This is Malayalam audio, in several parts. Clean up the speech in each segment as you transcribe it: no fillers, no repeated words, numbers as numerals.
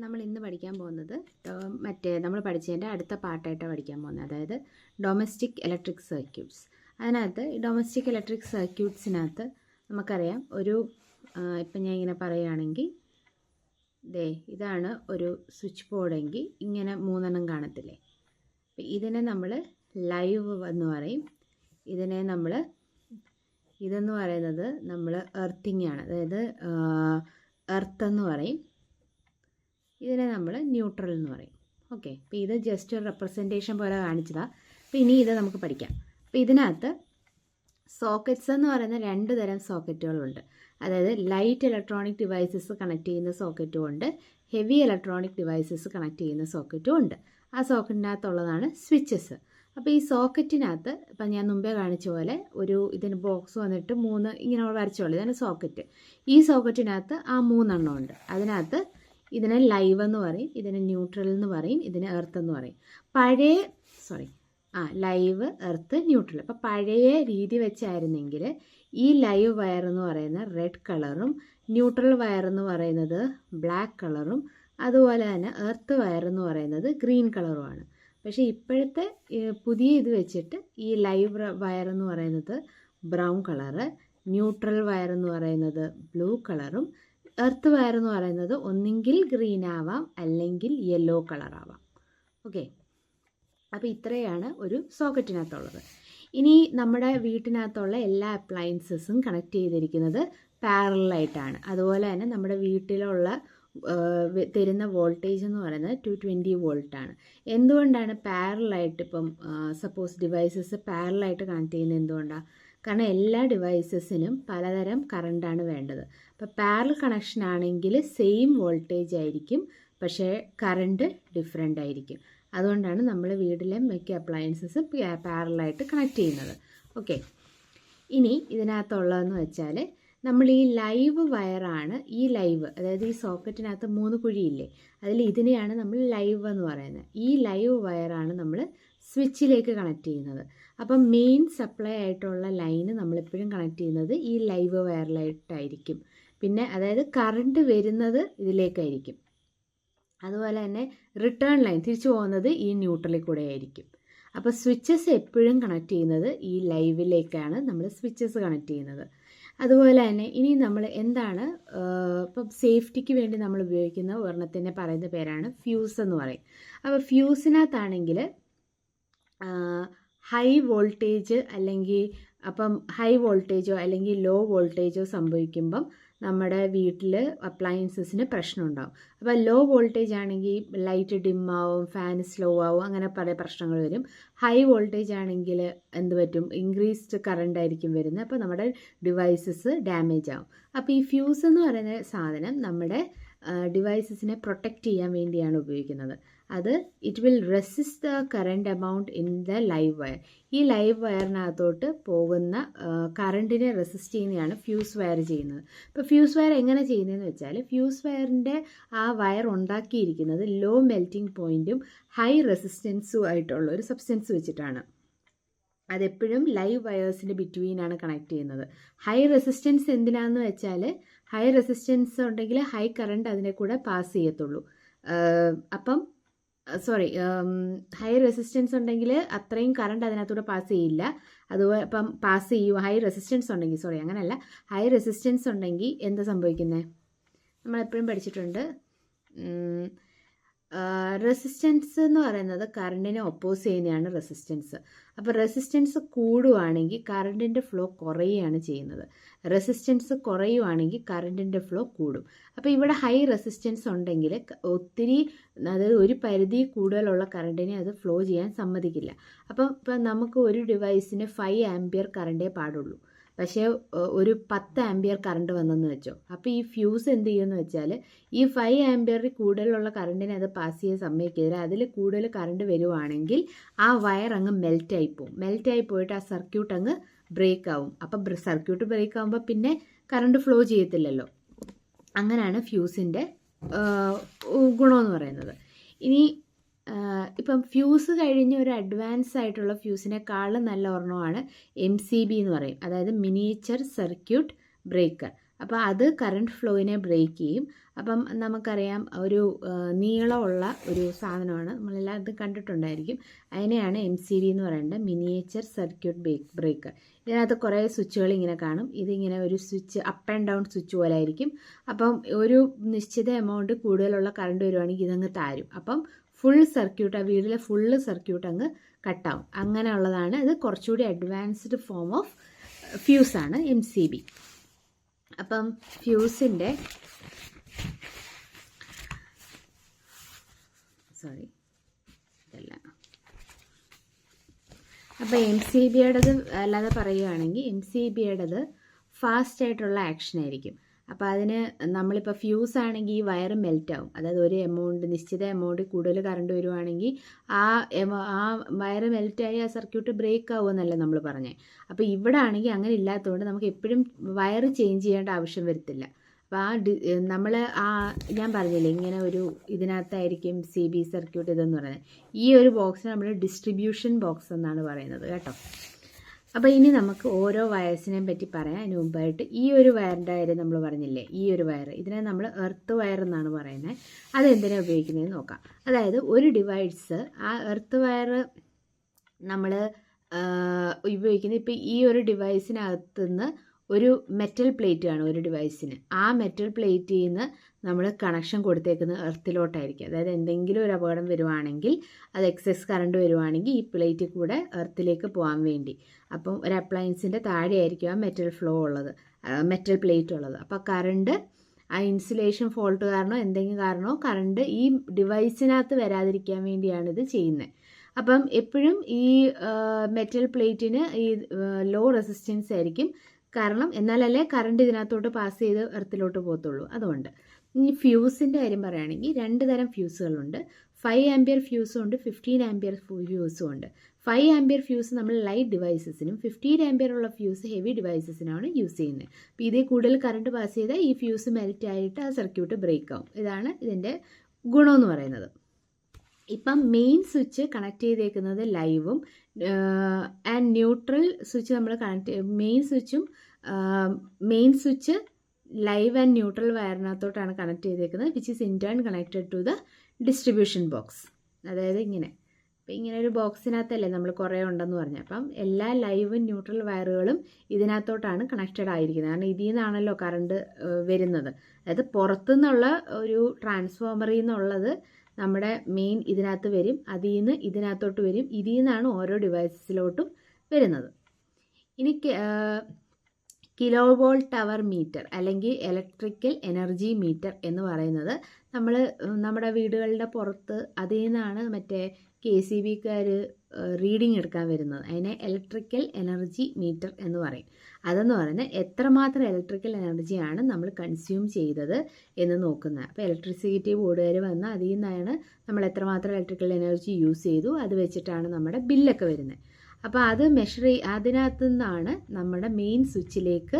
നമ്മൾ ഇന്ന് പഠിക്കാൻ പോകുന്നത് നമ്മൾ പഠിച്ചതിൻ്റെ അടുത്ത പാർട്ടായിട്ടാണ് പഠിക്കാൻ പോകുന്നത്. അതായത് ഡൊമസ്റ്റിക് ഇലക്ട്രിക് സർക്യൂട്ട്സ്. അതിനകത്ത് ഈ ഡൊമസ്റ്റിക് ഇലക്ട്രിക് സർക്യൂട്ട്സിനകത്ത് നമുക്കറിയാം ഇപ്പം ഞാൻ ഇങ്ങനെ പറയുകയാണെങ്കിൽ ഇതാണ് ഒരു സ്വിച്ച് ബോർഡെങ്കിൽ ഇങ്ങനെ 3 എണ്ണം കാണത്തില്ലേ. അപ്പം ഇതിനെ നമ്മൾ ലൈവ് എന്ന് പറയും. ഇതെന്ന് പറയുന്നത് നമ്മൾ എർത്തിങ് ആണ്, അതായത് എർത്ത് എന്ന് പറയും. ഇതിനെ നമ്മൾ ന്യൂട്രൽ എന്ന് പറയും. ഓക്കെ, അപ്പോൾ ഇത് ജസ്റ്റ് ഒരു റെപ്രസെൻറ്റേഷൻ പോലെ കാണിച്ചതാണ്. അപ്പോൾ ഇനി ഇത് നമുക്ക് പഠിക്കാം. അപ്പോൾ ഇതിനകത്ത് സോക്കറ്റ്സ് എന്ന് പറയുന്ന 2 തരം സോക്കറ്റുകളുണ്ട്. അതായത് ലൈറ്റ് ഇലക്ട്രോണിക് ഡിവൈസസ് കണക്ട് ചെയ്യുന്ന സോക്കറ്റും ഉണ്ട്, ഹെവി ഇലക്ട്രോണിക് ഡിവൈസസ് കണക്ട് ചെയ്യുന്ന സോക്കറ്റും ഉണ്ട്. ആ സോക്കറ്റിനകത്തുള്ളതാണ് സ്വിച്ചസ്. അപ്പോൾ ഈ സോക്കറ്റിനകത്ത് ഇപ്പം ഞാൻ മുമ്പേ കാണിച്ച പോലെ ഇതിന് ബോക്സ് വന്നിട്ട് 3 ഇങ്ങനെ വരച്ചോളൂ, ഇതാണ് സോക്കറ്റ്. ഈ സോക്കറ്റിനകത്ത് ആ 3 എണ്ണം ഉണ്ട്. അതിനകത്ത് ഇതിനെ ലൈവ് എന്ന് പറയും, ഇതിനെ ന്യൂട്രൽ എന്ന് പറയും, ഇതിനെ എർത്ത് എന്ന് പറയും. Live, earth, neutral. അപ്പോൾ പഴയ രീതി വെച്ചായിരുന്നെങ്കിൽ ഈ ലൈവ് വയർ എന്ന് പറയുന്ന റെഡ് കളറും ന്യൂട്രൽ വയർ എന്ന് പറയുന്നത് ബ്ലാക്ക് കളറും അതുപോലെ തന്നെ എർത്ത് വയർ എന്ന് പറയുന്നത് ഗ്രീൻ കളറുമാണ്. പക്ഷേ ഇപ്പോഴത്തെ പുതിയ ഇത് വെച്ചിട്ട് ഈ ലൈവ് വയർ എന്ന് പറയുന്നത് ബ്രൗൺ കളറ്, ന്യൂട്രൽ വയർ എന്ന് പറയുന്നത് ബ്ലൂ കളറും എർത്ത് വയർ എന്ന് പറയുന്നത് ഒന്നെങ്കിൽ ഗ്രീൻ ആവാം അല്ലെങ്കിൽ യെല്ലോ കളറാവാം. ഓക്കെ, അപ്പോൾ ഇത്രയാണ് ഒരു സോക്കറ്റിനകത്തുള്ളത്. ഇനി നമ്മുടെ വീട്ടിനകത്തുള്ള എല്ലാ അപ്ലയൻസസും കണക്ട് ചെയ്തിരിക്കുന്നത് പാരലായിട്ടാണ്. അതുപോലെ തന്നെ നമ്മുടെ വീട്ടിലുള്ള തരുന്ന വോൾട്ടേജ് എന്ന് പറയുന്നത് 220 വോൾട്ടാണ്. എന്തുകൊണ്ടാണ് പാരലായിട്ട് ഇപ്പം സപ്പോസ് ഡിവൈസസ് പാരലായിട്ട് കണക്ട് ചെയ്യുന്നത്? എന്തുകൊണ്ടാണ്? കാരണം എല്ലാ ഡിവൈസസിനും പലതരം കറണ്ടാണ് വേണ്ടത്. അപ്പോൾ പാരൽ കണക്ഷൻ ആണെങ്കിൽ സെയിം വോൾട്ടേജ് ആയിരിക്കും, പക്ഷേ കറണ്ട് ഡിഫറെൻ്റ് ആയിരിക്കും. അതുകൊണ്ടാണ് നമ്മൾ വീട്ടിലെ മിക്ക അപ്ലയൻസസ് പാരലായിട്ട് കണക്ട് ചെയ്യുന്നത്. ഓക്കെ, ഇനി ഇതിനകത്തുള്ളതെന്ന് വെച്ചാൽ നമ്മൾ ഈ ലൈവ് വയറാണ്, ഈ ലൈവ് അതായത് ഈ സോക്കറ്റിനകത്ത് 3 കുഴിയില്ലേ, ഇതിനെയാണ് നമ്മൾ ലൈവ് എന്ന് പറയുന്നത്. ഈ ലൈവ് വയറാണ് നമ്മൾ സ്വിച്ചിലേക്ക് കണക്ട് ചെയ്യുന്നത്. അപ്പം മെയിൻ സപ്ലൈ ആയിട്ടുള്ള ലൈന് നമ്മളെപ്പോഴും കണക്ട് ചെയ്യുന്നത് ഈ ലൈവ് വയറിലായിട്ടായിരിക്കും. പിന്നെ അതായത് കറണ്ട് വരുന്നത് ഇതിലേക്കായിരിക്കും. അതുപോലെ തന്നെ റിട്ടേൺ ലൈൻ തിരിച്ചു പോകുന്നത് ഈ ന്യൂട്രലിൽ കൂടെ ആയിരിക്കും. അപ്പോൾ സ്വിച്ചസ് എപ്പോഴും കണക്ട് ചെയ്യുന്നത് ഈ ലൈവിലേക്കാണ് നമ്മൾ സ്വിച്ചസ് കണക്ട് ചെയ്യുന്നത്. അതുപോലെ തന്നെ ഇനി നമ്മൾ എന്താണ് ഇപ്പം സേഫ്റ്റിക്ക് വേണ്ടി നമ്മൾ ഉപയോഗിക്കുന്ന ഒരെണ്ണത്തിനെ പറയുന്ന പേരാണ് ഫ്യൂസ് എന്ന് പറയും. അപ്പോൾ ഫ്യൂസിനകത്താണെങ്കിൽ ഹൈ വോൾട്ടേജ് ഹൈ വോൾട്ടേജോ അല്ലെങ്കിൽ ലോ വോൾട്ടേജോ സംഭവിക്കുമ്പം നമ്മുടെ വീട്ടിൽ അപ്ലയൻസസിന് പ്രശ്നമുണ്ടാകും. അപ്പോൾ ലോ വോൾട്ടേജ് ആണെങ്കിൽ ലൈറ്റ് ഡിം ആവും, ഫാൻ സ്ലോ ആവും, അങ്ങനെ പല പ്രശ്നങ്ങൾ വരും. ഹൈ വോൾട്ടേജ് ആണെങ്കിൽ എന്ത് പറ്റും? ഇൻക്രീസ്ഡ് കറണ്ട് ആയിരിക്കും വരുന്നത്. അപ്പോൾ നമ്മുടെ ഡിവൈസസ് ഡാമേജ് ആവും. അപ്പോൾ ഈ ഫ്യൂസ് എന്ന് പറയുന്ന സാധനം നമ്മുടെ ഡിവൈസസിനെ പ്രൊട്ടക്റ്റ് ചെയ്യാൻ വേണ്ടിയാണ് ഉപയോഗിക്കുന്നത്. It will resist the current amount in the live wire. ഈ ലൈവ് വയറിനകത്തോട്ട് പോകുന്ന കറണ്ടിനെ റെസിസ്റ്റ് ചെയ്യുന്നതാണ് ഫ്യൂസ് വയർ ചെയ്യുന്നത്. ഇപ്പോൾ ഫ്യൂസ് വയർ എങ്ങനെ ചെയ്യുന്നതെന്ന് വെച്ചാൽ, ഫ്യൂസ് വയറിൻ്റെ ആ വയർ ഉണ്ടാക്കിയിരിക്കുന്നത് ലോ മെൽറ്റിംഗ് പോയിൻറ്റും ഹൈ റെസിസ്റ്റൻസും ആയിട്ടുള്ള ഒരു സബ്സ്റ്റൻസ് വെച്ചിട്ടാണ്. അതെപ്പോഴും ലൈവ് വയേഴ്സിൻ്റെ ബിറ്റ്വീനാണ് കണക്ട് ചെയ്യുന്നത്. ഹൈ റെസിസ്റ്റൻസ് എന്തിനാണെന്ന് വെച്ചാൽ, ഹൈ റെസിസ്റ്റൻസ് ഉണ്ടെങ്കിൽ ഹൈ കറണ്ട് അതിനെ കൂടെ പാസ് ചെയ്യത്തുള്ളൂ. ഹൈ റെസിസ്റ്റൻസ് ഉണ്ടെങ്കിൽ അത്രയും കറണ്ട് അതിനകത്തൂടെ പാസ് ചെയ്യില്ല. അതുപോലെ ഇപ്പം പാസ് ചെയ്യും ഹൈ റെസിസ്റ്റൻസ് ഉണ്ടെങ്കിൽ അങ്ങനെയല്ല, ഹൈ റെസിസ്റ്റൻസ് ഉണ്ടെങ്കിൽ എന്താ സംഭവിക്കുന്നത്? നമ്മളെപ്പോഴും പഠിച്ചിട്ടുണ്ട്, റെസിസ്റ്റൻസ് എന്ന് പറയുന്നത് കറണ്ടിനെ ഒപ്പോസ് ചെയ്യുന്നതാണ് റെസിസ്റ്റൻസ്. അപ്പോൾ റെസിസ്റ്റൻസ് കൂടുവാണെങ്കിൽ കറണ്ടിൻ്റെ ഫ്ലോ കുറയുകയാണ് ചെയ്യുന്നത്, റെസിസ്റ്റൻസ് കുറയുവാണെങ്കിൽ കറണ്ടിൻ്റെ ഫ്ലോ കൂടും. അപ്പോൾ ഇവിടെ ഹൈ റെസിസ്റ്റൻസ് ഉണ്ടെങ്കിൽ അതായത് ഒരു പരിധി കൂടുതലുള്ള കറണ്ടിനെ അത് ഫ്ലോ ചെയ്യാൻ സമ്മതിക്കില്ല. ഇപ്പം നമുക്ക് ഒരു ഡിവൈസിന് 5 ആംപിയർ കറണ്ടേ പാടുള്ളൂ. പക്ഷേ ഒരു 10 ആംപിയർ കറണ്ട് വന്നെന്ന് വെച്ചോ, അപ്പോൾ ഈ ഫ്യൂസ് എന്ത് ചെയ്യുമെന്ന് വെച്ചാൽ, ഈ 5 ആംപിയറിൽ കൂടുതലുള്ള കറണ്ടിനെ അത് പാസ് ചെയ്യാൻ സമ്മതിക്കില്ല. അതിൽ കൂടുതൽ കറണ്ട് വരുവാണെങ്കിൽ ആ വയർ അങ്ങ് മെൽറ്റായി പോയിട്ട് ആ സർക്യൂട്ട് അങ്ങ് ബ്രേക്ക് ആവും. അപ്പം സർക്യൂട്ട് ബ്രേക്ക് ആകുമ്പോൾ പിന്നെ കറണ്ട് ഫ്ലോ ചെയ്യത്തില്ലല്ലോ. അങ്ങനെയാണ് ഫ്യൂസിൻ്റെ ഗുണമെന്ന് പറയുന്നത്. ഇനി ഇപ്പം ഫ്യൂസ് കഴിഞ്ഞ് ഒരു അഡ്വാൻസ് ആയിട്ടുള്ള ഫ്യൂസിനേക്കാളും നല്ല ഒരെണ്ണമാണ് MCB എന്ന് പറയും, അതായത് മിനിയേച്ചർ സർക്യൂട്ട് ബ്രേക്കർ. അപ്പോൾ അത് കറണ്ട് ഫ്ലോയിനെ ബ്രേക്ക് ചെയ്യും. അപ്പം നമുക്കറിയാം ഒരു നീളമുള്ള ഒരു സാധനമാണ്, നമ്മളെല്ലാം ഇത് കണ്ടിട്ടുണ്ടായിരിക്കും. അതിനെയാണ് MCB എന്ന് പറയുന്നത്, മിനിയേച്ചർ സർക്യൂട്ട് ബ്രേക്കർ. ഇതിനകത്ത് കുറേ സ്വിച്ചുകൾ ഇങ്ങനെ കാണും. ഇതിങ്ങനെ ഒരു switch up and down switch പോലെ ആയിരിക്കും. അപ്പം ഒരു നിശ്ചിത എമൗണ്ട് കൂടുതലുള്ള കറണ്ട് വരുവാണെങ്കിൽ ഇതങ്ങ് താരും. അപ്പം ഫുൾ സർക്യൂട്ട്, ആ വീട്ടിലെ ഫുള്ള് സർക്യൂട്ട് അങ്ങ് കട്ടാവും. അങ്ങനെയുള്ളതാണ് ഇത്. കുറച്ചുകൂടി അഡ്വാൻസ്ഡ് ഫോം ഓഫ് ഫ്യൂസാണ് MCB. അപ്പം ഫ്യൂസിൻ്റെ അപ്പോൾ MCBയുടേത് അല്ലാതെ പറയുകയാണെങ്കിൽ MCBയുടേത് ഫാസ്റ്റായിട്ടുള്ള ആക്ഷൻ ആയിരിക്കും. അപ്പോൾ അതിന് നമ്മളിപ്പോൾ ഫ്യൂസ് ആണെങ്കിൽ ഈ വയറ് മെൽറ്റാവും. അതായത് ഒരു നിശ്ചിത എമൗണ്ട് കൂടുതൽ കറണ്ട് വരുവാണെങ്കിൽ ആ വയറ് മെൽറ്റായി ആ സർക്യൂട്ട് ബ്രേക്ക് ആവുമെന്നല്ലേ നമ്മൾ പറഞ്ഞത്. അപ്പോൾ ഇവിടെ ആണെങ്കിൽ അങ്ങനെ ഇല്ലാത്തതുകൊണ്ട് നമുക്ക് എപ്പോഴും വയറ് ചേഞ്ച് ചെയ്യേണ്ട ആവശ്യം വരത്തില്ല. അപ്പോൾ നമ്മൾ ഞാൻ പറഞ്ഞില്ലേ ഇങ്ങനെ ഒരു ഇതിനകത്തായിരിക്കും CB സർക്യൂട്ട് ഇതെന്ന് പറയുന്നത്. ഈ ഒരു ബോക്സിന് നമ്മൾ ഡിസ്ട്രിബ്യൂഷൻ ബോക്സ് എന്നാണ് പറയുന്നത് കേട്ടോ. അപ്പോൾ ഇനി നമുക്ക് ഓരോ വയർസിനെയും പറ്റി പറയാം. അതിന് മുമ്പായിട്ട് ഈ ഒരു വയറിൻ്റെ കാര്യം നമ്മൾ പറഞ്ഞില്ലേ, ഈ ഒരു വയർ, ഇതിനെ നമ്മൾ എർത്ത് വയർ എന്നാണ് പറയുന്നത്. അതെന്തിനാണ് ഉപയോഗിക്കുന്നതെന്ന് നോക്കാം. അതായത് ഒരു ഡിവൈസ്, ആ എർത്ത് വയർ നമ്മൾ ഉപയോഗിക്കുന്നത് ഇപ്പോൾ ഈ ഒരു ഡിവൈസിനകത്തുനിന്ന് ഒരു മെറ്റൽ പ്ലേറ്റ് ആണ് ഒരു ഡിവൈസിന്. ആ മെറ്റൽ പ്ലേറ്റിൽ നിന്ന് നമ്മൾ കണക്ഷൻ കൊടുത്തേക്കുന്നത് എർത്തിലോട്ടായിരിക്കും. അതായത് എന്തെങ്കിലും ഒരു അപകടം വരുവാണെങ്കിൽ, അത് എക്സസ് കറണ്ട് വരുവാണെങ്കിൽ ഈ പ്ലേറ്റിൽ കൂടെ എർത്തിലേക്ക് പോകാൻ വേണ്ടി. അപ്പം ഒരു അപ്ലയൻസിൻ്റെ താഴെയായിരിക്കും ആ മെറ്റൽ പ്ലേറ്റ് ഉള്ളത്. അപ്പോൾ കറണ്ട് ആ ഇൻസുലേഷൻ ഫോൾട്ട് കാരണമോ എന്തെങ്കിലും കാരണമോ കറണ്ട് ഈ ഡിവൈസിനകത്ത് വരാതിരിക്കാൻ വേണ്ടിയാണ് ഇത് ചെയ്യുന്നത്. അപ്പം എപ്പോഴും ഈ മെറ്റൽ പ്ലേറ്റിന് ഈ ലോ റെസിസ്റ്റൻസ് ആയിരിക്കും. കാരണം എന്നാലല്ലേ കറണ്ട് ഇതിനകത്തോട്ട് പാസ് ചെയ്ത് എർത്തിലോട്ട് പോകത്തുള്ളൂ. അതുകൊണ്ട് ഇനി ഫ്യൂസിൻ്റെ കാര്യം പറയുകയാണെങ്കിൽ 2 തരം ഫ്യൂസുകളുണ്ട്. 5 ആംപിയർ ഫ്യൂസും ഉണ്ട്, 15 ആംപിയർ ഫ്യൂസും ഉണ്ട്. 5 ആംപിയർ ഫ്യൂസ് നമ്മൾ ലൈറ്റ് ഡിവൈസസിനും 15 ആംപിയർ ഉള്ള ഫ്യൂസ് ഹെവി ഡിവൈസസിനാണ് യൂസ് ചെയ്യുന്നത്. അപ്പോൾ ഇതേ കൂടുതൽ കറണ്ട് പാസ് ചെയ്താൽ ഈ ഫ്യൂസ് മെൽറ്റ് ആയിട്ട് ആ സർക്യൂട്ട് ബ്രേക്ക് ആവും. ഇതാണ് ഇതിൻ്റെ ഗുണമെന്ന് പറയുന്നത്. ഇപ്പം മെയിൻ സ്വിച്ച് കണക്ട് ചെയ്തേക്കുന്നത് ലൈവും ആൻഡ് ന്യൂട്രൽ സ്വിച്ച് നമ്മൾ main switch live and neutral വയറിനകത്തോട്ടാണ് കണക്ട് ചെയ്തേക്കുന്നത്, which is in turn connected to the distribution box. അതായത് ഇങ്ങനെ അപ്പം ഇങ്ങനെ ഒരു ബോക്സിനകത്തല്ലേ നമ്മൾ കുറേ ഉണ്ടെന്ന് പറഞ്ഞത്. അപ്പം എല്ലാ ലൈവും ന്യൂട്രൽ വയറുകളും ഇതിനകത്തോട്ടാണ് കണക്റ്റഡ് ആയിരിക്കുന്നത്. കാരണം ഇതിൽ നിന്നാണല്ലോ കറണ്ട് വരുന്നത്. അതായത് പുറത്തുനിന്നുള്ള ഒരു ട്രാൻസ്ഫോമറിൽ നിന്നുള്ളത് നമ്മുടെ മെയിൻ ഇതിനകത്ത് വരും, അതിൽ നിന്ന് ഇതിനകത്തോട്ട് വരും, ഇതിൽ നിന്നാണ് ഓരോ ഡിവൈസസിലോട്ടും വരുന്നത്. ഇനി കിലോ വോൾട്ട് അവർ മീറ്റർ അല്ലെങ്കിൽ ഇലക്ട്രിക്കൽ എനർജി മീറ്റർ എന്ന് പറയുന്നത് നമ്മുടെ വീടുകളുടെ പുറത്ത് അതിൽ നിന്നാണ് മറ്റേ KCBക്കാർ റീഡിങ് എടുക്കാൻ വരുന്നത്. അതിനെ ഇലക്ട്രിക്കൽ എനർജി മീറ്റർ എന്ന് പറയും. അതെന്ന് പറയുന്നത് എത്രമാത്രം ഇലക്ട്രിക്കൽ എനർജിയാണ് നമ്മൾ കൺസ്യൂം ചെയ്തത് എന്ന് നോക്കുന്നത്. അപ്പോൾ ഇലക്ട്രിസിറ്റി ബോർഡുകാർ വന്ന് അതിൽ നിന്നാണ് നമ്മൾ എത്രമാത്രം ഇലക്ട്രിക്കൽ എനർജി യൂസ് ചെയ്തു, അത് വെച്ചിട്ടാണ് നമ്മുടെ ബില്ലൊക്കെ വരുന്നത്. അപ്പോൾ അത് അതിനകത്തു നിന്നാണ് നമ്മുടെ മെയിൻ സ്വിച്ചിലേക്ക്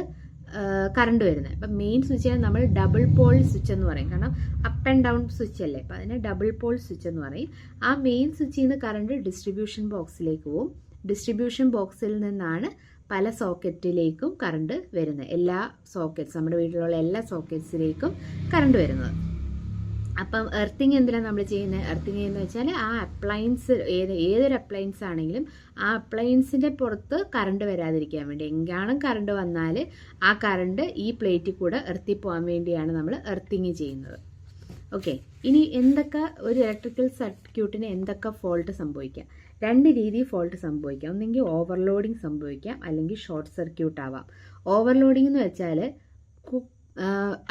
കറണ്ട് വരുന്നത്. അപ്പം മെയിൻ സ്വിച്ചിനെ നമ്മൾ ഡബിൾ പോൾ സ്വിച്ച് എന്ന് പറയും. കാരണം അപ്പ് ആൻഡ് ഡൗൺ സ്വിച്ച് അല്ലേ, അപ്പോൾ അതിനെ ഡബിൾ പോൾ സ്വിച്ച് എന്ന് പറയും. ആ മെയിൻ സ്വിച്ചിൽ നിന്ന് കറണ്ട് ഡിസ്ട്രിബ്യൂഷൻ ബോക്സിലേക്ക് പോകും. ഡിസ്ട്രിബ്യൂഷൻ ബോക്സിൽ നിന്നാണ് പല സോക്കറ്റിലേക്കും കറണ്ട് വരുന്നത്. നമ്മുടെ വീട്ടിലുള്ള എല്ലാ സോക്കറ്റ്സിലേക്കും കറണ്ട് വരുന്നത്. അപ്പം എർത്തിങ് എന്തിനാണ് നമ്മൾ ചെയ്യുന്നത്? എർത്തിങ് എന്ന് വെച്ചാൽ ആ അപ്ലയൻസ് ഏതൊരു അപ്ലയൻസ് ആണെങ്കിലും ആ അപ്ലയൻസിൻ്റെ പുറത്ത് കറണ്ട് വരാതിരിക്കാൻ വേണ്ടി. എങ്ങാനും കറണ്ട് വന്നാൽ ആ കറണ്ട് ഈ പ്ലേറ്റിൽ കൂടെ എർത്തി പോകാൻ വേണ്ടിയാണ് നമ്മൾ എർത്തിങ് ചെയ്യുന്നത്. ഓക്കെ, ഇനി ഒരു ഇലക്ട്രിക്കൽ സർക്യൂട്ടിന് എന്തൊക്കെ ഫോൾട്ട് സംഭവിക്കാം? 2 രീതിയിൽ ഫോൾട്ട് സംഭവിക്കാം. ഒന്നെങ്കിൽ ഓവർലോഡിങ് സംഭവിക്കാം, അല്ലെങ്കിൽ ഷോർട്ട് സർക്യൂട്ട് ആവാം. ഓവർലോഡിങ് എന്ന് വെച്ചാൽ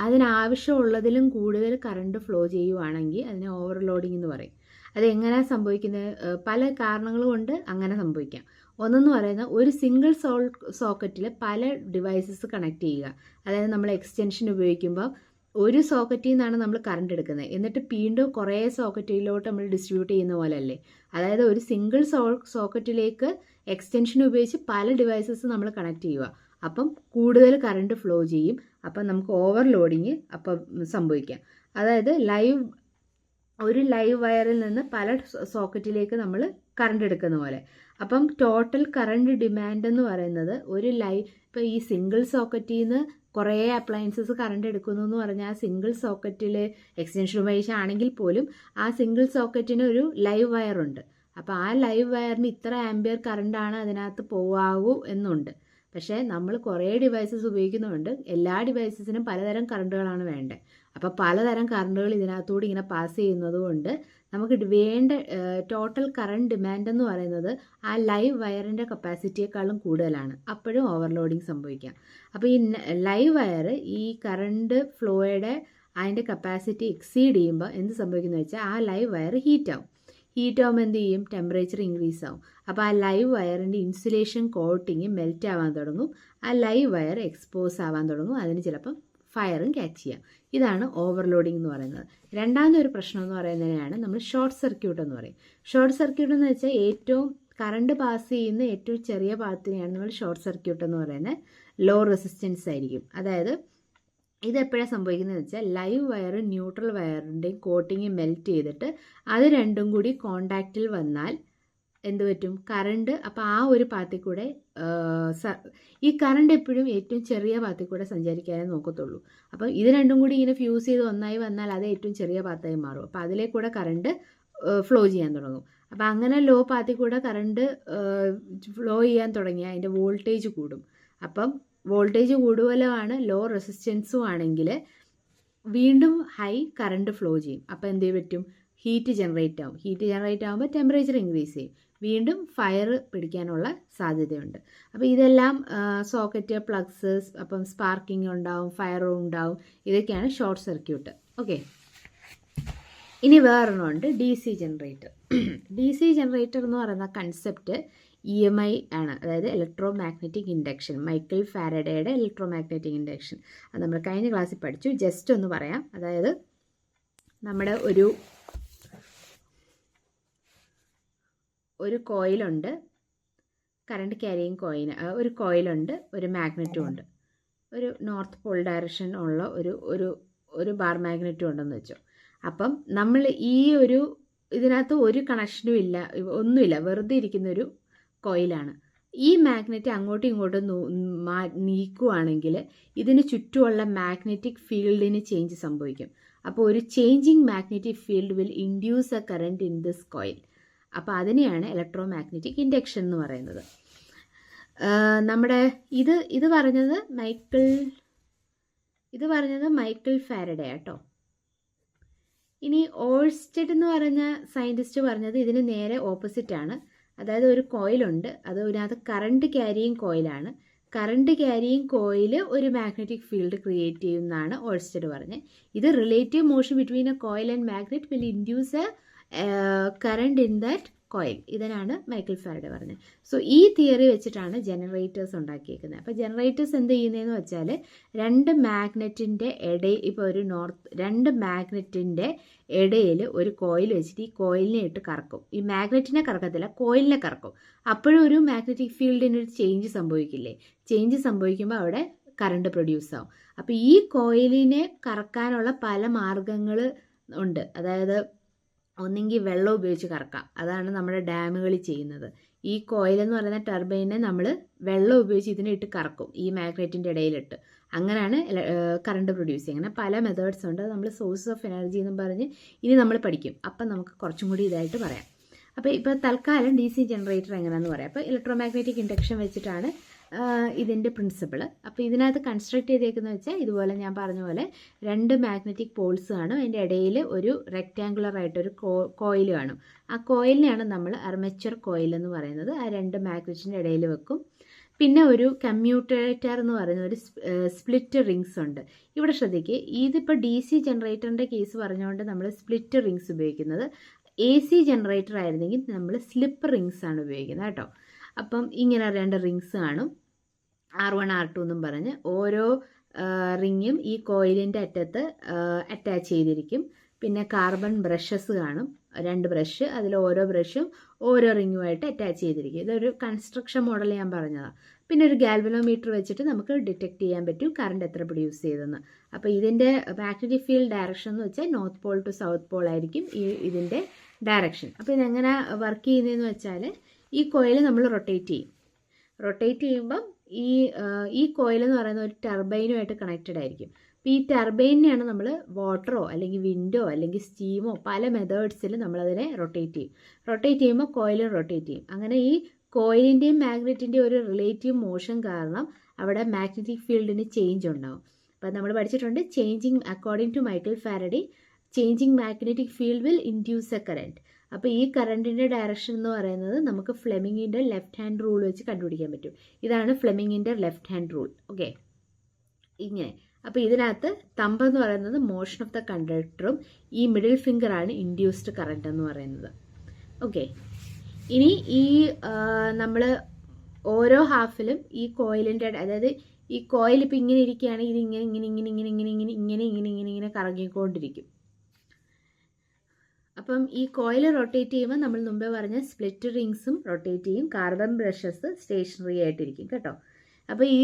അതിനാവശ്യമുള്ളതിലും കൂടുതൽ കറണ്ട് ഫ്ലോ ചെയ്യുവാണെങ്കിൽ അതിനെ ഓവർലോഡിങ് എന്ന് പറയും. അതെങ്ങനെയാണ് സംഭവിക്കുന്നത്? പല കാരണങ്ങൾ കൊണ്ട് അങ്ങനെ സംഭവിക്കാം. ഒന്നെന്ന് പറയുന്നത് ഒരു സിംഗിൾ സോക്കറ്റിൽ പല ഡിവൈസസ് കണക്ട് ചെയ്യുക. അതായത് നമ്മൾ എക്സ്റ്റൻഷൻ ഉപയോഗിക്കുമ്പോൾ ഒരു സോക്കറ്റിൽ നിന്നാണ് നമ്മൾ കറണ്ട് എടുക്കുന്നത്, എന്നിട്ട് വീണ്ടും കുറേ സോക്കറ്റിലോട്ട് നമ്മൾ ഡിസ്ട്രിബ്യൂട്ട് ചെയ്യുന്ന പോലെ അല്ലേ. അതായത് ഒരു സിംഗിൾ സോക്കറ്റിലേക്ക് എക്സ്റ്റൻഷൻ ഉപയോഗിച്ച് പല ഡിവൈസസ് നമ്മൾ കണക്ട് ചെയ്യുക. അപ്പം കൂടുതൽ കറണ്ട് ഫ്ലോ ചെയ്യും. അപ്പം നമുക്ക് ഓവർലോഡിങ് അപ്പം സംഭവിക്കാം. അതായത് ഒരു ലൈവ് വയറിൽ നിന്ന് പല സോക്കറ്റിലേക്ക് നമ്മൾ കറണ്ട് എടുക്കുന്ന പോലെ. അപ്പം ടോട്ടൽ കറണ്ട് ഡിമാൻഡ് എന്ന് പറയുന്നത് ഇപ്പോൾ ഈ സിംഗിൾ സോക്കറ്റിൽ നിന്ന് കുറേ അപ്ലയൻസസ് കറണ്ട് എടുക്കുന്നു എന്ന് പറഞ്ഞാൽ സിംഗിൾ സോക്കറ്റിൽ എക്സ്റ്റൻഷൻ ഉപയോഗിച്ചാണെങ്കിൽ പോലും ആ സിംഗിൾ സോക്കറ്റിന് ഒരു ലൈവ് വയറുണ്ട്. അപ്പോൾ ആ ലൈവ് വയറിന് ഇത്ര ആംബിയർ കറണ്ടാണ് അതിനകത്ത് പോകാവൂ എന്നുണ്ട്. പക്ഷേ നമ്മൾ കുറേ ഡിവൈസസ് ഉപയോഗിക്കുന്നുണ്ട്, എല്ലാ ഡിവൈസസിനും പലതരം കറണ്ടുകളാണ് വേണ്ടത്. അപ്പോൾ പലതരം കറണ്ടുകൾ ഇതിനകത്തൂടെ ഇങ്ങനെ പാസ് ചെയ്യുന്നത് കൊണ്ട് നമുക്ക് വേണ്ട ടോട്ടൽ കറണ്ട് ഡിമാൻഡ് എന്ന് പറയുന്നത് ആ ലൈവ് വയറിൻ്റെ കപ്പാസിറ്റിയേക്കാളും കൂടുതലാണ്. അപ്പോഴും ഓവർലോഡിങ് സംഭവിക്കാം. അപ്പോൾ ഈ ലൈവ് വയർ ഈ കറണ്ട് ഫ്ലോയുടെ അതിൻ്റെ കപ്പാസിറ്റി എക്സീഡ് ചെയ്യുമ്പോൾ എന്ത് സംഭവിക്കുന്നത് വെച്ചാൽ ആ ലൈവ് വയർ ഹീറ്റാവും. ഹീറ്റാവുമ്പോൾ എന്ത് ചെയ്യും? ടെമ്പറേച്ചർ ഇൻക്രീസ് ആവും. അപ്പോൾ ആ ലൈവ് വയറിൻ്റെ ഇൻസുലേഷൻ കോട്ടിങ് മെൽറ്റ് ആവാൻ തുടങ്ങും. ആ ലൈവ് വയർ എക്സ്പോസ് ആവാൻ തുടങ്ങും. അതിന് ചിലപ്പം ഫയറും ക്യാച്ച് ചെയ്യാം. ഇതാണ് ഓവർലോഡിംഗ് എന്ന് പറയുന്നത്. രണ്ടാമത്തെ ഒരു പ്രശ്നം എന്ന് പറയുന്നതിനാണ് നമ്മൾ ഷോർട്ട് സർക്യൂട്ട് എന്ന് പറയും. ഷോർട്ട് സർക്യൂട്ട് എന്ന് വെച്ചാൽ ഏറ്റവും കറണ്ട് പാസ് ചെയ്യുന്ന ഏറ്റവും ചെറിയ പാത്തിനെയാണ് നമ്മൾ ഷോർട്ട് സർക്യൂട്ട് എന്ന് പറയുന്നത്. ലോ റെസിസ്റ്റൻസ് ആയിരിക്കും. അതായത് ഇതെപ്പോഴാണ് സംഭവിക്കുന്നത് വെച്ചാൽ ലൈവ് വയർ ന്യൂട്രൽ വയറിൻ്റെയും കോട്ടിങ് മെൽറ്റ് ചെയ്തിട്ട് അത് രണ്ടും കൂടി കോണ്ടാക്റ്റിൽ വന്നാൽ എന്ത് പറ്റും? കറണ്ട് അപ്പോൾ ആ ഒരു പാത്തിൽ കൂടെ ഈ കറണ്ട് എപ്പോഴും ഏറ്റവും ചെറിയ പാത്തിൽ കൂടെ സഞ്ചരിക്കാനേ നോക്കത്തുള്ളൂ. അപ്പോൾ ഇത് രണ്ടും കൂടി ഇങ്ങനെ ഫ്യൂസ് ചെയ്ത് ഒന്നായി വന്നാൽ അത് ഏറ്റവും ചെറിയ പാത്തായി മാറും. അപ്പോൾ അതിലേക്കൂടെ കറണ്ട് ഫ്ലോ ചെയ്യാൻ തുടങ്ങും. അപ്പോൾ അങ്ങനെ ലോ പാത്തിൽ കൂടെ കറണ്ട് ഫ്ലോ ചെയ്യാൻ തുടങ്ങിയാൽ അതിൻ്റെ വോൾട്ടേജ് കൂടും. അപ്പം വോൾട്ടേജ് കൂടുതലാണ് ലോ റെസിസ്റ്റൻസും ആണെങ്കിൽ വീണ്ടും ഹൈ കറണ്ട് ഫ്ലോ ചെയ്യും. അപ്പോൾ എന്ത് പറ്റും? ഹീറ്റ് ജനറേറ്റ് ആവും. ഹീറ്റ് ജനറേറ്റ് ആകുമ്പോൾ ടെമ്പറേച്ചർ ഇൻക്രീസ് ചെയ്യും. വീണ്ടും ഫയർ പിടിക്കാനുള്ള സാധ്യതയുണ്ട്. അപ്പോൾ ഇതെല്ലാം സോക്കറ്റ് പ്ലഗ്സ്, അപ്പം സ്പാർക്കിംഗ് ഉണ്ടാവും, ഫയറും ഉണ്ടാവും. ഇതൊക്കെയാണ് ഷോർട്ട് സർക്യൂട്ട്. ഓക്കെ, ഇനി വേറൊരെണ്ണമുണ്ട് DC ജനറേറ്റർ. DC ജനറേറ്റർ എന്ന് പറയുന്ന കൺസെപ്റ്റ് EMI ആണ്, അതായത് ഇലക്ട്രോ മാഗ്നറ്റിക് ഇൻഡക്ഷൻ. മൈക്കിൾ ഫാരഡേയുടെ ഇലക്ട്രോ മാഗ്നറ്റിക് ഇൻഡക്ഷൻ. അത് നമ്മൾ കഴിഞ്ഞ ക്ലാസ്സിൽ പഠിച്ചു. ജസ്റ്റ് ഒന്ന് പറയാം. അതായത് നമ്മുടെ ഒരു കോയിലുണ്ട്, കറണ്ട് ക്യാരിയിങ് ഒരു കോയിലുണ്ട്, ഒരു മാഗ്നറ്റും ഉണ്ട്. ഒരു നോർത്ത് പോൾ ഡയറക്ഷൻ ഉള്ള ഒരു ബാർ മാഗ്നറ്റും ഉണ്ടെന്ന് വെച്ചോ. അപ്പം നമ്മൾ ഇതിനകത്ത് ഒരു കണക്ഷനും ഇല്ല, ഒന്നുമില്ല, വെറുതെ ഇരിക്കുന്നൊരു കോയിലാണ്. ഈ മാഗ്നറ്റ് അങ്ങോട്ടും ഇങ്ങോട്ടും നീക്കുവാണെങ്കിൽ ഇതിന് ചുറ്റുമുള്ള മാഗ്നറ്റിക് ഫീൽഡിന് ചേഞ്ച് സംഭവിക്കും. അപ്പോൾ ഒരു changing magnetic field will induce a current in this coil. അപ്പോൾ അതിനെയാണ് ഇലക്ട്രോ മാഗ്നറ്റിക് ഇൻഡക്ഷൻ എന്ന് പറയുന്നത്. നമ്മുടെ ഇത് പറഞ്ഞത് മൈക്കിൾ ഫാരഡേ കേട്ടോ. ഇനി ഓൾസ്റ്റഡ് എന്ന് പറഞ്ഞ സയൻറ്റിസ്റ്റ് പറഞ്ഞത് ഇതിന് നേരെ ഓപ്പോസിറ്റാണ്. അതായത് ഒരു കോയിലുണ്ട്, അത് ഇതിനകത്ത് കറണ്ട് ക്യാരിയിങ് കോയിലാണ്. കറണ്ട് ക്യാരിയിങ് കോയിൽ ഒരു മാഗ്നറ്റിക് ഫീൽഡ് ക്രിയേറ്റ് ചെയ്യുമെന്നാണ് ഓൾസ്റ്റഡ് പറഞ്ഞത്. ഇത് relative motion between a coil and magnet will induce a current in that coil. ഇതിനാണ് മൈക്കിൾ ഫാരഡേ പറഞ്ഞത്. സോ ഈ തിയറി വെച്ചിട്ടാണ് ജനറേറ്റേഴ്സ് ഉണ്ടാക്കിയേക്കുന്നത്. അപ്പോൾ ജനറേറ്റേഴ്സ് എന്ത് ചെയ്യുന്നതെന്ന് വെച്ചാൽ രണ്ട് മാഗ്നറ്റിൻ്റെ ഇടയിൽ ഒരു കോയിൽ വെച്ചിട്ട് ഈ കോയിലിനെ ഇട്ട് കറക്കും. ഈ മാഗ്നറ്റിനെ കറക്കത്തില്ല, കോയിലിനെ കറക്കും. അപ്പോഴും ഒരു മാഗ്നറ്റിക് ഫീൽഡിന് ഒരു ചേഞ്ച് സംഭവിക്കില്ലേ? ചേഞ്ച് സംഭവിക്കുമ്പോൾ അവിടെ കറണ്ട് പ്രൊഡ്യൂസ് ആവും. അപ്പോൾ ഈ കോയിലിനെ കറക്കാനുള്ള പല മാർഗങ്ങൾ ഉണ്ട്. അതായത് ഒന്നെങ്കിൽ വെള്ളം ഉപയോഗിച്ച് കറക്കാം, അതാണ് നമ്മുടെ ഡാമുകളിൽ ചെയ്യുന്നത്. ഈ കോയിലെന്ന് പറയുന്ന ടർബൈനെ നമ്മൾ വെള്ളം ഉപയോഗിച്ച് ഇതിനെ ഇട്ട് കറക്കും, ഈ മാഗ്നറ്റിൻ്റെ ഇടയിലിട്ട്. അങ്ങനെയാണ് കറണ്ട് പ്രൊഡ്യൂസ് ചെയ്യുന്നത്. അങ്ങനെ പല മെത്തേഡ്സ് ഉണ്ട്. നമ്മൾ സോഴ്സ് ഓഫ് എനർജി എന്നും പറഞ്ഞ് ഇനി നമ്മൾ പഠിക്കും. അപ്പം നമുക്ക് കുറച്ചും കൂടി ഇതായിട്ട് പറയാം. അപ്പോൾ ഇപ്പോൾ തൽക്കാലം DC ജനറേറ്റർ എങ്ങനെയാണെന്ന് പറയാം. അപ്പോൾ ഇലക്ട്രോ മാഗ്നറ്റിക് ഇൻഡക്ഷൻ വെച്ചിട്ടാണ് ഇതിൻ്റെ പ്രിൻസിപ്പിൾ. അപ്പോൾ ഇതിനകത്ത് കൺസ്ട്രക്ട് ചെയ്തേക്കുന്നത് വെച്ചാൽ ഇതുപോലെ ഞാൻ പറഞ്ഞ പോലെ രണ്ട് മാഗ്നറ്റിക് പോൾസ് കാണും, അതിൻ്റെ ഇടയിൽ ഒരു റെക്റ്റാങ്കുലർ ആയിട്ടൊരു കോയിൽ കാണും. ആ കോയിലിനെയാണ് നമ്മൾ അർമേച്ചർ കോയിൽ എന്ന് പറയുന്നത്. ആ രണ്ട് മാഗ്നറ്റിൻ്റെ ഇടയിൽ വെക്കും. പിന്നെ ഒരു കമ്മ്യൂട്ടേറ്റർ എന്ന് പറയുന്ന ഒരു സ്പ്ലിറ്റ് റിങ്സ് ഉണ്ട്. ഇവിടെ ശ്രദ്ധിക്കുക, ഇതിപ്പോൾ DC ജനറേറ്ററിൻ്റെ കേസ് പറഞ്ഞുകൊണ്ട് നമ്മൾ സ്പ്ലിറ്റ് റിങ്സ് ഉപയോഗിക്കുന്നത്. AC ജനറേറ്റർ ആയിരുന്നെങ്കിൽ നമ്മൾ സ്ലിപ്പ് റിങ്സ് ആണ് ഉപയോഗിക്കുന്നത് കേട്ടോ. അപ്പം ഇങ്ങനെ രണ്ട് റിങ്സ് കാണും, R1 R2 എന്നും പറഞ്ഞ്. ഓരോ റിങ്ങും ഈ കോയിലിൻ്റെ അറ്റത്ത് അറ്റാച്ച് ചെയ്തിരിക്കും. പിന്നെ കാർബൺ ബ്രഷസ് കാണും, രണ്ട് ബ്രഷ്, അതിൽ ഓരോ ബ്രഷും ഓരോ റിങ്ങുമായിട്ട് അറ്റാച്ച് ചെയ്തിരിക്കും. ഇതൊരു കൺസ്ട്രക്ഷൻ മോഡൽ ഞാൻ പറഞ്ഞതാണ്. പിന്നെ ഒരു ഗാൽവനോമീറ്റർ വെച്ചിട്ട് നമുക്ക് ഡിറ്റക്ട് ചെയ്യാൻ പറ്റും കറണ്ട് എത്ര പ്രൊഡ്യൂസ് ചെയ്തെന്ന്. അപ്പോൾ ഇതിൻ്റെ മാഗ്നറ്റിക് ഫീൽഡ് ഡയറക്ഷൻ എന്ന് വെച്ചാൽ north pole to south pole ആയിരിക്കും ഇതിൻ്റെ ഡയറക്ഷൻ. അപ്പോൾ ഇതെങ്ങനെ വർക്ക് ചെയ്യുന്നതെന്ന് വെച്ചാൽ ഈ കോയിൽ നമ്മൾ റൊട്ടേറ്റ് ചെയ്യും. റൊട്ടേറ്റ് ചെയ്യുമ്പം ഈ കോയിൽ എന്ന് പറയുന്ന ഒരു ടർബൈനുമായിട്ട് കണക്റ്റഡ് ആയിരിക്കും. അപ്പോൾ ഈ ടർബൈനെയാണ് നമ്മൾ വാട്ടറോ അല്ലെങ്കിൽ വിൻഡോ അല്ലെങ്കിൽ സ്റ്റീമോ പല മെത്തേഡ്സിൽ നമ്മളതിനെ റൊട്ടേറ്റ് ചെയ്യും. റൊട്ടേറ്റ് ചെയ്യുമ്പോൾ കോയിലും റൊട്ടേറ്റ് ചെയ്യും. അങ്ങനെ ഈ കോയിലിൻ്റെയും മാഗ്നറ്റിൻ്റെയും ഒരു റിലേറ്റീവ് മോഷൻ കാരണം അവിടെ മാഗ്നറ്റിക് ഫീൽഡിന് ചേഞ്ച് ഉണ്ടാവും. അപ്പോൾ നമ്മൾ പഠിച്ചിട്ടുണ്ട് changing according to Michael Faraday changing magnetic field will induce a current. അപ്പോൾ ഈ കറണ്ടിൻ്റെ ഡയറക്ഷൻ എന്ന് പറയുന്നത് നമുക്ക് ഫ്ലെമിങ്ങിൻ്റെ ലെഫ്റ്റ് ഹാൻഡ് റൂൾ വെച്ച് കണ്ടുപിടിക്കാൻ പറ്റും. ഇതാണ് ഫ്ലെമിങ്ങിൻ്റെ ലെഫ്റ്റ് ഹാൻഡ് റൂൾ. ഓക്കെ, ഇങ്ങനെ. അപ്പോൾ ഇതിനകത്ത് തമ്പ് എന്ന് പറയുന്നത് മോഷൻ ഓഫ് ദ കണ്ടക്ടറും ഈ മിഡിൽ ഫിംഗറാണ് ഇൻഡ്യൂസ്ഡ് കറണ്ട് എന്ന് പറയുന്നത്. ഓക്കെ, ഇനി ഈ നമ്മൾ ഓരോ ഹാഫിലും ഈ കോയിലിൻ്റെ, അതായത് ഈ കോയിൽ ഇപ്പോൾ ഇങ്ങനെ ഇരിക്കുകയാണെങ്കിൽ ഇത് ഇങ്ങനെ ഇങ്ങനെ ഇങ്ങനെ ഇങ്ങനെ ഇങ്ങനെ ഇങ്ങനെ ഇങ്ങനെ ഇങ്ങനെ ഇങ്ങനെ ഇങ്ങനെ കറങ്ങിക്കൊണ്ടിരിക്കും. അപ്പം ഈ കോയിൽ റൊട്ടേറ്റ് ചെയ്യുമ്പോൾ നമ്മൾ മുമ്പേ പറഞ്ഞ സ്പ്ലിറ്റ് റിങ്സും റൊട്ടേറ്റ് ചെയ്യും. കാർബൺ ബ്രഷസ് സ്റ്റേഷനറി ആയിട്ടിരിക്കും കേട്ടോ. അപ്പോൾ ഈ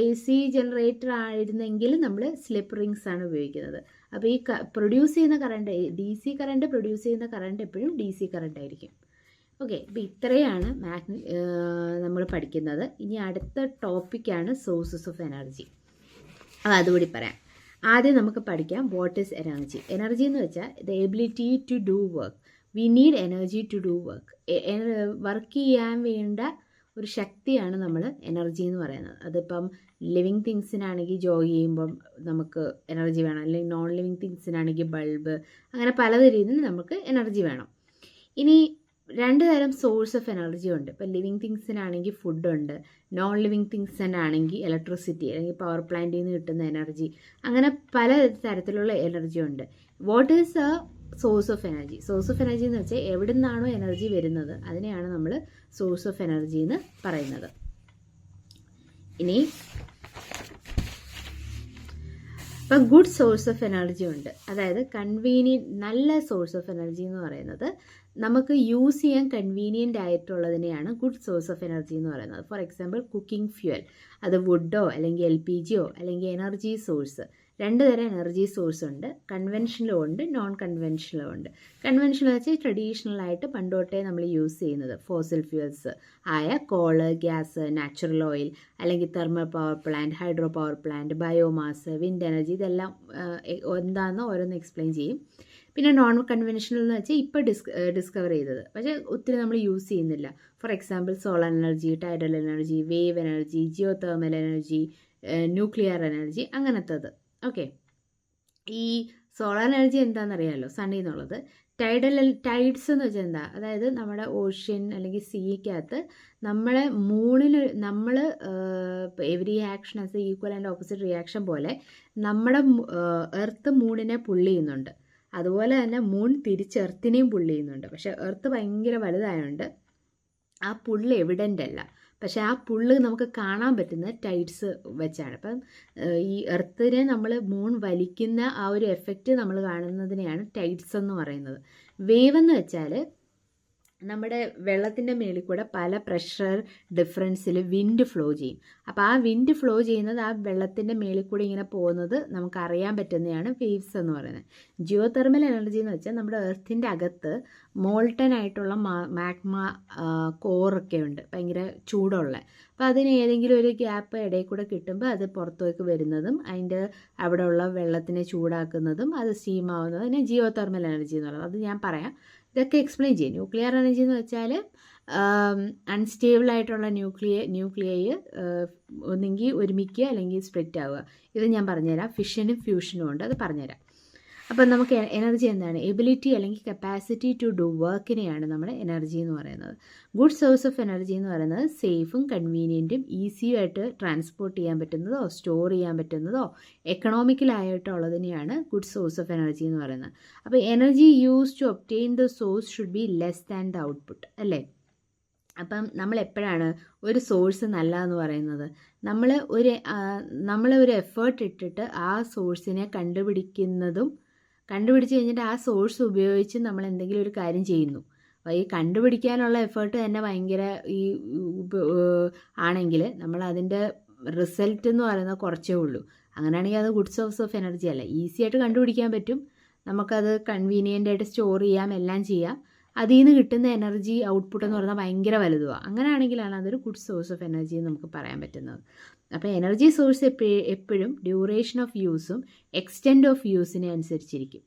AC ജനറേറ്റർ ആയിരുന്നെങ്കിൽ നമ്മൾ സ്ലിപ്പ് റിങ്സ് ആണ് ഉപയോഗിക്കുന്നത്. അപ്പോൾ ഈ പ്രൊഡ്യൂസ് ചെയ്യുന്ന കറണ്ട്, DC കറണ്ട് പ്രൊഡ്യൂസ് ചെയ്യുന്ന കറണ്ട് എപ്പോഴും DC കറണ്ട് ആയിരിക്കും. ഓക്കെ, അപ്പോൾ ഇത്രയാണ് നമ്മൾ പഠിക്കുന്നത്. ഇനി അടുത്ത ടോപ്പിക്കാണ് സോഴ്സസ് ഓഫ് എനർജി. അതുകൂടി പറയാം. ആദ്യം നമുക്ക് പഠിക്കാം വാട്ട് ഈസ് എനർജി. എനർജി എന്ന് വെച്ചാൽ the ability to do work. We need energy to do work. Work ചെയ്യാൻ വേണ്ട ഒരു ശക്തിയാണ് നമ്മൾ എനർജി എന്ന് പറയുന്നത്. അതിപ്പം ലിവിങ് തിങ്സിനാണെങ്കിൽ ജോഗ് ചെയ്യുമ്പം നമുക്ക് എനർജി വേണം, അല്ലെങ്കിൽ നോൺ ലിവിങ് തിങ്സിനാണെങ്കിൽ ബൾബ്, അങ്ങനെ പല രീതിയിൽ നമുക്ക് എനർജി വേണം. ഇനി രണ്ട് തരം സോഴ്സ് ഓഫ് എനർജി ഉണ്ട്. ഇപ്പോൾ ലിവിങ് തിങ്സിനാണെങ്കിൽ ഫുഡുണ്ട്, നോൺ ലിവിങ് തിങ്സിനാണെങ്കിൽ ഇലക്ട്രിസിറ്റി അല്ലെങ്കിൽ പവർ പ്ലാന്റിൽ നിന്ന് കിട്ടുന്ന എനർജി, അങ്ങനെ പല തരത്തിലുള്ള എനർജി ഉണ്ട്. What is A source of energy? Source of energy എന്ന് വെച്ചാൽ എവിടെ നിന്നാണോ എനർജി വരുന്നത് അതിനെയാണ് നമ്മൾ സോഴ്സ് ഓഫ് എനർജി എന്ന് പറയുന്നത്. ഇനി ഇപ്പം ഗുഡ് സോഴ്സ് ഓഫ് എനർജി ഉണ്ട്. അതായത് കൺവീനിയൻറ്റ്, നല്ല സോഴ്സ് ഓഫ് എനർജി എന്ന് പറയുന്നത് നമുക്ക് യൂസ് ചെയ്യാൻ കൺവീനിയൻ്റ് ആയിട്ടുള്ളതിനെയാണ് ഗുഡ് സോഴ്സ് ഓഫ് എനർജി എന്ന് പറയുന്നത്. ഫോർ എക്സാമ്പിൾ കുക്കിംഗ് ഫ്യൂവൽ, അത് വുഡോ അല്ലെങ്കിൽ LPGയോ അല്ലെങ്കിൽ എനർജി സോഴ്സ്. രണ്ട് തരം എനർജി സോഴ്സ് ഉണ്ട്. കൺവെൻഷനലും ഉണ്ട്, നോൺ കൺവെൻഷനലും ഉണ്ട്. കൺവെൻഷനൽ വെച്ചാൽ ട്രഡീഷണൽ ആയിട്ട് പണ്ടോട്ടേ നമ്മൾ യൂസ് ചെയ്യുന്നത് ഫോസിൽ ഫ്യൂവൽസ് ആയ കോള്, ഗ്യാസ്, നാച്ചുറൽ ഓയിൽ, അല്ലെങ്കിൽ thermal power plant, hydro power plant, biomass, wind energy, ഇതെല്ലാം എന്താണെന്ന് ഓരോന്ന് എക്സ്പ്ലെയിൻ ചെയ്യും. പിന്നെ നോൺ കൺവെൻഷനൽ എന്ന് വെച്ചാൽ ഇപ്പോൾ ഡിസ്കവർ ചെയ്തത്, പക്ഷേ ഒത്തിരി നമ്മൾ യൂസ് ചെയ്യുന്നില്ല. For example solar energy, tidal energy, wave energy, geothermal energy, nuclear energy, അങ്ങനത്തത്. ഓക്കെ, ഈ സോളാർ എനർജി എന്താണെന്നറിയാമല്ലോ, സണ്ണിൽ നിന്നുള്ളത്. ടൈഡ്സ് എന്ന് വെച്ചാൽ എന്താ, അതായത് നമ്മുടെ ഓഷ്യൻ അല്ലെങ്കിൽ സീക്കകത്ത് നമ്മളെ മൂണിന്, നമ്മൾ every action as equal and opposite reaction പോലെ നമ്മുടെ എർത്ത് മൂണിനെ പുള്ളി ചെയ്യുന്നുണ്ട്. അതുപോലെ തന്നെ മൂൺ തിരിച്ച് എർത്തിനെയും പുള്ളി ചെയ്യുന്നുണ്ട്. പക്ഷേ എർത്ത് ഭയങ്കര വലുതായതുകൊണ്ട് ആ പുള്ള് എവിഡൻ്റ് അല്ല. പക്ഷേ ആ പുള്ള് നമുക്ക് കാണാൻ പറ്റുന്ന ടൈഡ്സ് വെച്ചാണ്. അപ്പം ഈ എർത്തിനെ നമ്മൾ മൂൺ വലിക്കുന്ന ആ ഒരു എഫക്റ്റ് നമ്മൾ കാണുന്നതിനെയാണ് ടൈഡ്സ് എന്ന് പറയുന്നത്. വേവ് എന്ന് വെച്ചാൽ നമ്മുടെ വെള്ളത്തിൻ്റെ മേളിൽ കൂടെ പല പ്രഷർ ഡിഫറൻസിൽ വിൻഡ് ഫ്ലോ ചെയ്യും. അപ്പോൾ ആ വിൻഡ് ഫ്ലോ ചെയ്യുന്നത് ആ വെള്ളത്തിൻ്റെ മേളിൽ കൂടെ ഇങ്ങനെ പോകുന്നത് നമുക്ക് അറിയാൻ പറ്റുന്നതാണ് വേവ്സ് എന്ന് പറയുന്നത്. ജിയോ തെർമൽ എനർജി എന്ന് വെച്ചാൽ നമ്മുടെ എർത്തിൻ്റെ അകത്ത് മോൾട്ടൻ ആയിട്ടുള്ള മാഗ്മ കോറൊക്കെ ഉണ്ട്, ഭയങ്കര ചൂടുള്ള. അപ്പോൾ അതിന് ഏതെങ്കിലും ഒരു ഗ്യാപ്പ് ഇടയിൽ കൂടെ കിട്ടുമ്പോൾ അത് പുറത്തേക്ക് വരുന്നതും അതിൻ്റെ അവിടെയുള്ള വെള്ളത്തിനെ ചൂടാക്കുന്നതും അത് സ്റ്റീം ആവുന്നതും അതിനെ ജിയോ തെർമൽ എനർജി എന്ന് പറയുന്നത്. അത് ഞാൻ പറയാം, ഇതൊക്കെ എക്സ്പ്ലെയിൻ ചെയ്യും. ന്യൂക്ലിയർ എനർജി എന്ന് വെച്ചാൽ അൺസ്റ്റേബിൾ ആയിട്ടുള്ള ന്യൂക്ലിയർ ഒന്നെങ്കിൽ ഒരുമിക്കുക അല്ലെങ്കിൽ സ്പ്ലിറ്റ് ആവുക. ഇത് ഞാൻ പറഞ്ഞുതരാം. ഫിഷനും ഫ്യൂഷനും ഉണ്ട്, അത് പറഞ്ഞുതരാം. അപ്പം നമുക്ക് എനർജി എന്താണ്? എബിലിറ്റി അല്ലെങ്കിൽ കപ്പാസിറ്റി ടു ഡു വർക്കിനെയാണ് നമ്മൾ എനർജി എന്ന് പറയുന്നത്. ഗുഡ് സോഴ്സ് ഓഫ് എനർജി എന്ന് പറയുന്നത് സേഫും കൺവീനിയൻറ്റും ഈസിയായിട്ട് ട്രാൻസ്പോർട്ട് ചെയ്യാൻ പറ്റുന്നതോ സ്റ്റോർ ചെയ്യാൻ പറ്റുന്നതോ എക്കണോമിക്കലായിട്ടുള്ളതിനെയാണ് ഗുഡ് സോഴ്സ് ഓഫ് എനർജി എന്ന് പറയുന്നത്. അപ്പോൾ energy use to obtain the source should be less than the output, അല്ലേ? അപ്പം നമ്മൾ എപ്പോഴാണ് ഒരു സോഴ്സ് നല്ലതെന്ന് പറയുന്നത്? നമ്മൾ ഒരു എഫേർട്ട് ഇട്ടിട്ട് ആ സോഴ്സിനെ കണ്ടുപിടിച്ച് കഴിഞ്ഞിട്ട് ആ സോഴ്സ് ഉപയോഗിച്ച് നമ്മൾ എന്തെങ്കിലും ഒരു കാര്യം ചെയ്യുന്നു. അപ്പോൾ ഈ കണ്ടുപിടിക്കാനുള്ള എഫേർട്ട് തന്നെ ഭയങ്കര ആണെങ്കിൽ നമ്മൾ അതിൻ്റെ റിസൾട്ട് എന്ന് പറയുന്നത് കുറച്ചേ ഉള്ളൂ. അങ്ങനെയാണെങ്കിൽ അത് ഗുഡ് സോഴ്സ് ഓഫ് എനർജി അല്ല. ഈസി ആയിട്ട് കണ്ടുപിടിക്കാൻ പറ്റും, നമുക്കത് കൺവീനിയൻ്റ് ആയിട്ട് സ്റ്റോർ ചെയ്യാം, എല്ലാം ചെയ്യാം. അതിൽ നിന്ന് കിട്ടുന്ന എനർജി ഔട്ട്പുട്ട് എന്ന് പറഞ്ഞാൽ ഭയങ്കര വലുതുമാണ്. അങ്ങനെയാണെങ്കിലാണ് അതൊരു ഗുഡ് സോഴ്സ് ഓഫ് എനർജി എന്ന് നമുക്ക് പറയാൻ പറ്റുന്നത്. അപ്പോൾ എനർജി സോഴ്സ് എപ്പോഴും ഡ്യൂറേഷൻ ഓഫ് യൂസും എക്സ്റ്റെൻഡ് ഓഫ് യൂസിനെ അനുസരിച്ചിരിക്കും.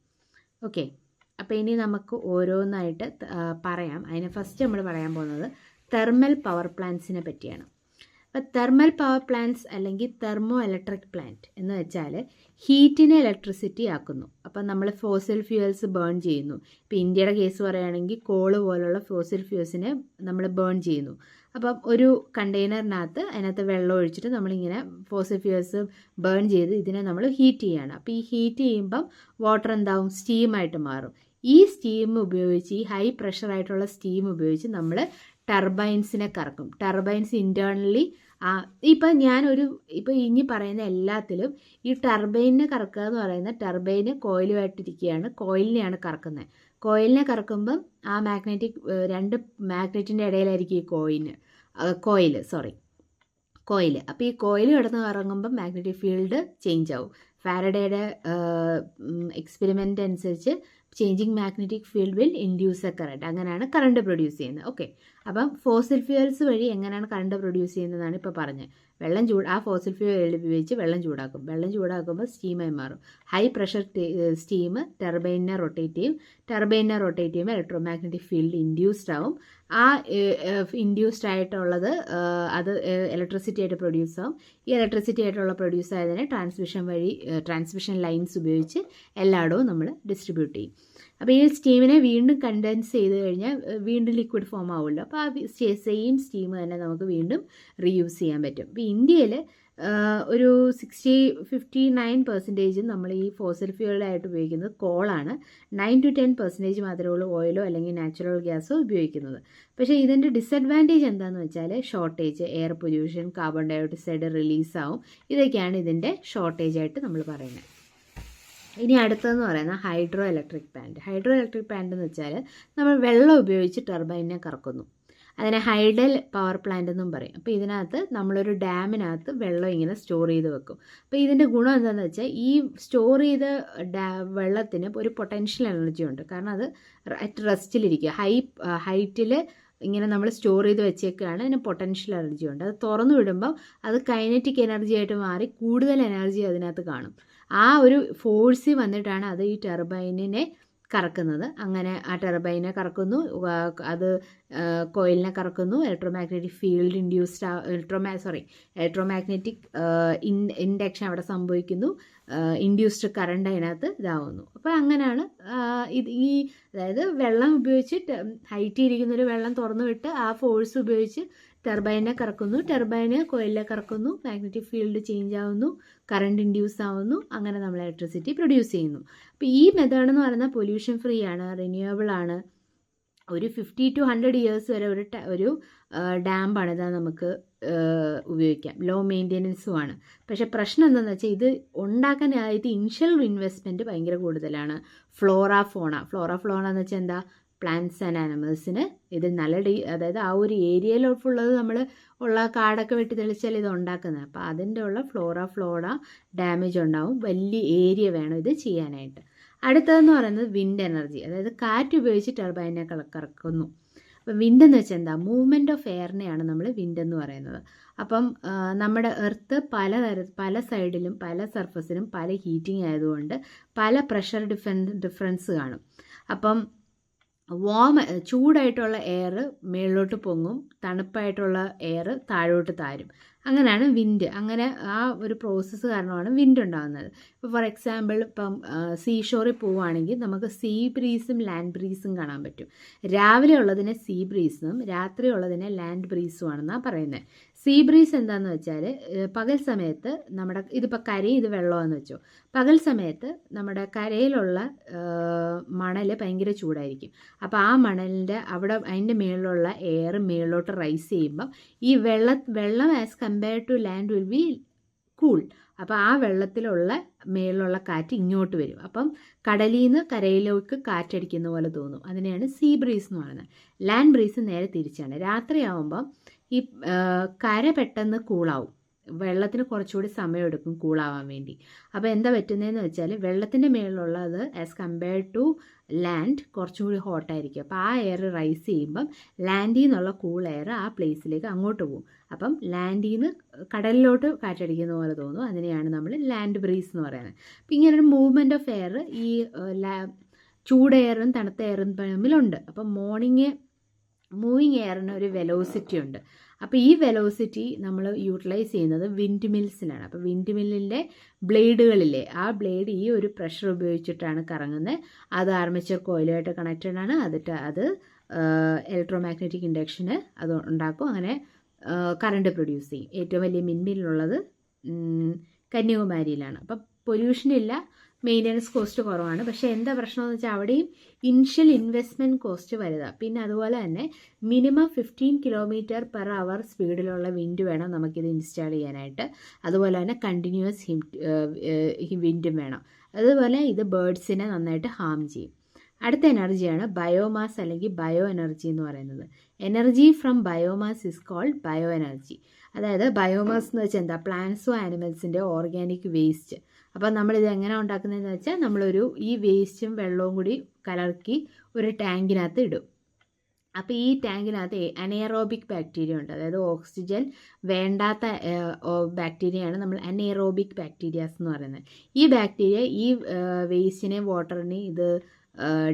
ഓക്കെ, അപ്പോൾ ഇനി നമുക്ക് ഓരോന്നായിട്ട് പറയാം. അതിന് ഫസ്റ്റ് നമ്മൾ പറയാൻ പോകുന്നത് തെർമൽ പവർ പ്ലാന്റ്സിനെ പറ്റിയാണ്. അപ്പോൾ തെർമൽ പവർ പ്ലാന്റ്സ് അല്ലെങ്കിൽ തെർമോ ഇലക്ട്രിക് പ്ലാന്റ് എന്ന് വെച്ചാൽ ഹീറ്റിനെ ഇലക്ട്രിസിറ്റി ആക്കുന്നു. അപ്പം നമ്മൾ ഫോസിൽ ഫ്യൂവൽസ് ബേൺ ചെയ്യുന്നു. ഇപ്പോൾ ഇന്ത്യയുടെ കേസ് പറയുകയാണെങ്കിൽ കോള് പോലുള്ള ഫോസിൽ ഫ്യൂവൽസിനെ നമ്മൾ ബേൺ ചെയ്യുന്നു. അപ്പം ഒരു കണ്ടെയ്നറിനകത്ത് അതിനകത്ത് വെള്ളം ഒഴിച്ചിട്ട് നമ്മളിങ്ങനെ ഫോസിൽ ഫ്യൂവൽസ് ബേൺ ചെയ്ത് ഇതിനെ നമ്മൾ ഹീറ്റ് ചെയ്യുകയാണ്. അപ്പോൾ ഈ ഹീറ്റ് ചെയ്യുമ്പം വാട്ടർ എന്താവും, സ്റ്റീമായിട്ട് മാറും. ഈ സ്റ്റീം ഉപയോഗിച്ച്, ഈ ഹൈ പ്രഷറായിട്ടുള്ള സ്റ്റീം ഉപയോഗിച്ച് നമ്മൾ ടർബൈൻസിനെ കറക്കും. ടർബൈൻസ് ഇൻറ്റേർണലി ഇപ്പോൾ ഇനി പറയുന്ന എല്ലാത്തിലും ഈ ടർബൈനിനെ കറക്കുക എന്ന് പറയുന്ന ടർബൈന് കോയിലുമായിട്ടിരിക്കുകയാണ്, കോയിലിനെയാണ് കറക്കുന്നത്. കോയിലിനെ കറക്കുമ്പം ആ രണ്ട് മാഗ്നറ്റിൻ്റെ ഇടയിലായിരിക്കും ഈ കോയിൽ. അപ്പോൾ ഈ കോയിൽ കിടന്ന് കറങ്ങുമ്പം മാഗ്നറ്റിക് ഫീൽഡ് ചേഞ്ച് ആവും. ഫാരഡേയുടെ എക്സ്പെരിമെൻ്റ് അനുസരിച്ച് changing magnetic field will induce a current. അങ്ങനെയാണ് കറണ്ട് പ്രൊഡ്യൂസ് ചെയ്യുന്നത്. ഓക്കെ, അപ്പം ഫോസിൽ ഫ്യൂവൽസ് വഴി എങ്ങനെയാണ് കറണ്ട് പ്രൊഡ്യൂസ് ചെയ്യുന്നതാണ് ഇപ്പോൾ പറഞ്ഞത്. ആ ഫോസിൽ ഫ്യൂവൽ ഉപയോഗിച്ച് വെള്ളം ചൂടാക്കുമ്പോൾ സ്റ്റീമായി മാറും. ഹൈ പ്രഷർ സ്റ്റീം ടർബൈനിനെ റൊട്ടേറ്റ് ചെയ്യുമ്പോൾ ഇലക്ട്രോ മാഗ്നറ്റിക് ഫീൽഡ് ഇൻഡ്യൂസ്ഡ് ആവും. ആ ഇൻഡ്യൂസ്ഡ് ആയിട്ടുള്ളത് അത് ഇലക്ട്രിസിറ്റി ആയിട്ട് പ്രൊഡ്യൂസ് ആവും. ഈ ഇലക്ട്രിസിറ്റി ആയിട്ടുള്ള പ്രൊഡ്യൂസ് ആയതിനെ ട്രാൻസ്മിഷൻ ലൈൻസ് ഉപയോഗിച്ച് എല്ലായിടവും നമ്മൾ ഡിസ്ട്രിബ്യൂട്ട് ചെയ്യും. അപ്പോൾ ഈ സ്റ്റീമിനെ വീണ്ടും കണ്ടൻസ് ചെയ്ത് കഴിഞ്ഞാൽ വീണ്ടും ലിക്വിഡ് ഫോം ആവുമല്ലോ. അപ്പോൾ ആ സെയിം സ്റ്റീം തന്നെ നമുക്ക് വീണ്ടും റീയൂസ് ചെയ്യാൻ പറ്റും. ഇപ്പോൾ ഇന്ത്യയിൽ ഒരു 59% നമ്മൾ ഈ ഫോസിൽ ഫ്യൂവലായിട്ട് ഉപയോഗിക്കുന്നത് കോളാണ്. 9 to 10% മാത്രമേ ഉള്ളൂ ഓയിലോ അല്ലെങ്കിൽ നാച്ചുറൽ ഗ്യാസോ ഉപയോഗിക്കുന്നത്. പക്ഷേ ഇതിൻ്റെ ഡിസഡ്വാൻറ്റേജ് എന്താണെന്ന് വെച്ചാൽ shortage, air pollution, carbon dioxide റിലീസാവും. ഇതൊക്കെയാണ് ഇതിൻ്റെ ഷോർട്ടേജായിട്ട് നമ്മൾ പറയുന്നത്. ഇനി അടുത്തതെന്ന് പറയുന്നത് ഹൈഡ്രോ ഇലക്ട്രിക് പ്ലാന്റ് എന്ന് വെച്ചാൽ നമ്മൾ വെള്ളം ഉപയോഗിച്ച് ടർബൈനിനെ കറക്കുന്നു. അതിനെ ഹൈഡൽ പവർ പ്ലാന്റ് എന്നും പറയും. അപ്പോൾ ഇതിനകത്ത് നമ്മളൊരു ഡാമിനകത്ത് വെള്ളം ഇങ്ങനെ സ്റ്റോർ ചെയ്ത് വെക്കും. അപ്പോൾ ഇതിൻ്റെ ഗുണം എന്താണെന്ന് വെച്ചാൽ ഈ സ്റ്റോർ ചെയ്ത വെള്ളത്തിന് ഒരു പൊട്ടൻഷ്യൽ എനർജി ഉണ്ട്. കാരണം അത് അറ്റ് റെസ്റ്റിലിരിക്കുക, ഹൈറ്റിൽ ഇങ്ങനെ നമ്മൾ സ്റ്റോർ ചെയ്ത് വെച്ചേക്കുകയാണ്. അതിന് പൊട്ടൻഷ്യൽ എനർജി ഉണ്ട്. അത് തുറന്നു വിടുമ്പം അത് കൈനറ്റിക് എനർജി ആയിട്ട് മാറി കൂടുതൽ എനർജി അതിനകത്ത് കാണും. ആ ഒരു ഫോഴ്സ് വന്നിട്ടാണ് അത് ഈ ടർബൈനിനെ കറക്കുന്നത്. അങ്ങനെ ആ ടർബൈനെ കറക്കുന്നു, അത് കോയിലിനെ കറക്കുന്നു, ഇലക്ട്രോമാഗ്നറ്റിക് ഫീൽഡ് ഇലക്ട്രോമാഗ്നറ്റിക് ഇൻഡക്ഷൻ അവിടെ സംഭവിക്കുന്നു, ഇൻഡ്യൂസ്ഡ് കറണ്ട് അതിനകത്ത് ഇതാവുന്നു. അപ്പോൾ അങ്ങനെയാണ് അതായത് വെള്ളം ഉപയോഗിച്ച് ഹൈറ്റ് ഇരിക്കുന്നൊരു വെള്ളം തുറന്നു വിട്ട് ആ ഫോഴ്സ് ഉപയോഗിച്ച് ടർബൈനെ കറക്കുന്നു, ടർബൈന് കോയിലിനെ കറക്കുന്നു, മാഗ്നറ്റിക് ഫീൽഡ് ചേഞ്ച് ആവുന്നു, കറണ്ട് ഇൻഡ്യൂസ് ആവുന്നു, അങ്ങനെ നമ്മൾ ഇലക്ട്രിസിറ്റി പ്രൊഡ്യൂസ് ചെയ്യുന്നു. അപ്പോൾ ഈ മെത്തേഡ് എന്ന് പറയുന്നത് പൊല്യൂഷൻ ഫ്രീ ആണ്, റിന്യൂവബിൾ ആണ്. ഒരു 50 to 100 ഇയേഴ്സ് വരെ ഒരു ഡാം പണിതാൽ നമുക്ക് ഉപയോഗിക്കാം. ലോ മെയിൻ്റെനൻസുമാണ്. പക്ഷേ പ്രശ്നം എന്താണെന്ന് വെച്ചാൽ ഇത് ഉണ്ടാക്കാനായിട്ട് ഇനിഷ്യൽ ഇൻവെസ്റ്റ്മെൻറ്റ് ഭയങ്കര കൂടുതലാണ്. ഫ്ലോറ ഫോണ എന്ന് വെച്ചാൽ എന്താ, പ്ലാന്റ്സ് ആൻഡ് ആനിമൽസിന് ഇത് നല്ല അതായത് ആ ഒരു ഏരിയയിലോട്ടുള്ളത് നമ്മൾ ഉള്ള കാടൊക്കെ വെട്ടി തെളിച്ചാൽ ഇത് ഉണ്ടാക്കുന്നത്. അപ്പോൾ അതിൻ്റെ ഉള്ള ഫ്ലോറ ഡാമേജ് ഉണ്ടാവും. വലിയ ഏരിയ വേണം ഇത് ചെയ്യാനായിട്ട്. അടുത്തതെന്ന് പറയുന്നത് വിൻഡ് എനർജി, അതായത് കാറ്റ് ഉപയോഗിച്ച് ടർബൈനെ കറക്കുന്നു. അപ്പം വിൻഡ് എന്ന് വെച്ചാൽ എന്താ, മൂവ്മെൻറ്റ് ഓഫ് എയറിനെയാണ് നമ്മൾ വിൻഡ് എന്ന് പറയുന്നത്. അപ്പം നമ്മുടെ എർത്ത് പല സൈഡിലും പല സർഫസിലും പല ഹീറ്റിംഗ് ആയതുകൊണ്ട് പല പ്രഷർ ഡിഫറൻസ് കാണും. അപ്പം ചൂടായിട്ടുള്ള എയർ മേളിലോട്ട് പൊങ്ങും, തണുപ്പായിട്ടുള്ള എയർ താഴോട്ട് താരും. അങ്ങനെയാണ് വിൻഡ്. അങ്ങനെ ആ ഒരു പ്രോസസ്സ് കാരണമാണ് വിൻഡ് ഉണ്ടാകുന്നത്. ഇപ്പോൾ ഫോർ എക്സാമ്പിൾ ഇപ്പം സീഷോറിൽ പോവുകയാണെങ്കിൽ നമുക്ക് സീ ബ്രീസും ലാൻഡ് ബ്രീസും കാണാൻ പറ്റും. രാവിലെ ഉള്ളതിനെ സീ ബ്രീസും രാത്രി ഉള്ളതിനെ ലാൻഡ് ബ്രീസും ആണെന്നാണ് പറയുന്നത്. സീ ബ്രീസ് എന്താണെന്ന് വെച്ചാൽ പകൽ സമയത്ത് ഇതിപ്പോൾ കരയും ഇത് വെള്ളമാണെന്ന് വെച്ചോ, പകൽ സമയത്ത് നമ്മുടെ കരയിലുള്ള മണൽ ഭയങ്കര ചൂടായിരിക്കും. അപ്പോൾ ആ മണലിൻ്റെ അതിൻ്റെ മേളിലുള്ള എയർ മേളിലോട്ട് റൈസ് ചെയ്യുമ്പം ഈ വെള്ളം as compared to land will be cool. അപ്പോൾ ആ വെള്ളത്തിലുള്ള മേളിലുള്ള കാറ്റ് ഇങ്ങോട്ട് വരും. അപ്പം കടലിൽ നിന്ന് കരയിലേക്ക് കാറ്റടിക്കുന്ന പോലെ തോന്നും. അതിനെയാണ് സീ ബ്രീസ് എന്ന് പറയുന്നത്. ലാൻഡ് ബ്രീസ് നേരെ തിരിച്ചാണ്. രാത്രിയാവുമ്പം ഈ കര പെട്ടെന്ന് കൂളാവും. വെള്ളത്തിന് കുറച്ചുകൂടി സമയമെടുക്കും കൂളാവാൻ വേണ്ടി. അപ്പോൾ എന്താ പറ്റുന്നതെന്ന് വെച്ചാൽ വെള്ളത്തിൻ്റെ മേളിലുള്ളത് ആസ് കമ്പയർഡ് ടു ലാൻഡ് കുറച്ചും കൂടി ഹോട്ടായിരിക്കും. അപ്പോൾ ആ എയർ റൈസ് ചെയ്യുമ്പം ലാൻഡിൽ നിന്നുള്ള കൂൾ എയർ ആ പ്ലേസിലേക്ക് അങ്ങോട്ട് പോകും. അപ്പം ലാൻഡിൽ നിന്ന് കടലിലോട്ട് കാറ്റടിക്കുന്ന പോലെ തോന്നും. അതിനെയാണ് നമ്മൾ ലാൻഡ് ബ്രീസ് എന്ന് പറയുന്നത്. അപ്പം ഇങ്ങനൊരു മൂവ്മെൻറ്റ് ഓഫ് എയർ ഈ ചൂട് എയറും തണുത്ത എയറും തമ്മിലുണ്ട്. അപ്പം മൂവിങ് എയറിന് ഒരു വെലോസിറ്റി ഉണ്ട്. അപ്പോൾ ഈ വെലോസിറ്റി നമ്മൾ യൂട്ടിലൈസ് ചെയ്യുന്നത് വിൻഡ് മിൽസിലാണ്. അപ്പോൾ വിൻഡ് മില്ലിൻ്റെ ബ്ലേഡുകളിലെ ആ ബ്ലേഡ് ഈ ഒരു പ്രഷർ ഉപയോഗിച്ചിട്ടാണ് കറങ്ങുന്നത്. അത് ആർമേച്ചർ കോയിലുമായിട്ട് കണക്റ്റഡ് ആണ്. അത് ഇലക്ട്രോമാഗ്നറ്റിക് ഇൻഡക്ഷന് അത് ഉണ്ടാക്കും. അങ്ങനെ കറണ്ട് പ്രൊഡ്യൂസ് ചെയ്യും. ഏറ്റവും വലിയ മിൻമില്ലുള്ളത് കന്യാകുമാരിയിലാണ്. അപ്പം പൊല്യൂഷനില്ല, മെയിൻ്റനൻസ് കോസ്റ്റ് കുറവാണ്. പക്ഷേ എന്താ പ്രശ്നമെന്ന് വെച്ചാൽ അവിടെയും ഇനിഷ്യൽ ഇൻവെസ്റ്റ്മെൻറ്റ് കോസ്റ്റ് വലുതാണ്. പിന്നെ അതുപോലെ തന്നെ മിനിമം 15 km/h സ്പീഡിലുള്ള വിൻഡ് വേണം നമുക്കിത് ഇൻസ്റ്റാൾ ചെയ്യാനായിട്ട്. അതുപോലെ തന്നെ കണ്ടിന്യൂസ് വിൻഡും വേണം. അതുപോലെ ഇത് ബേർഡ്സിനെ നന്നായിട്ട് ഹാം ചെയ്യും. അടുത്ത എനർജിയാണ് ബയോമാസ് അല്ലെങ്കിൽ ബയോ എനർജി എന്ന് പറയുന്നത്. Energy from biomass is called bioenergy. അതായത് ബയോമാസ് എന്ന് വെച്ചാൽ എന്താ, പ്ലാന്റ്സും ആനിമൽസിൻ്റെ ഓർഗാനിക് വേസ്റ്റ്. അപ്പം നമ്മളിത് എങ്ങനെ ഉണ്ടാക്കുന്നതെന്ന് വെച്ചാൽ ഈ വേസ്റ്റും വെള്ളവും കൂടി കലർക്കി ഒരു ടാങ്കിനകത്ത് ഇടും. അപ്പോൾ ഈ ടാങ്കിനകത്ത് അനേറോബിക് ബാക്ടീരിയ ഉണ്ട്. അതായത് ഓക്സിജൻ വേണ്ടാത്ത ബാക്ടീരിയയാണ് നമ്മൾ അനേറോബിക് ബാക്ടീരിയാസ് എന്ന് പറയുന്നത്. ഈ ബാക്ടീരിയ ഈ വേസ്റ്റിനെ വാട്ടറിനെ ഇത്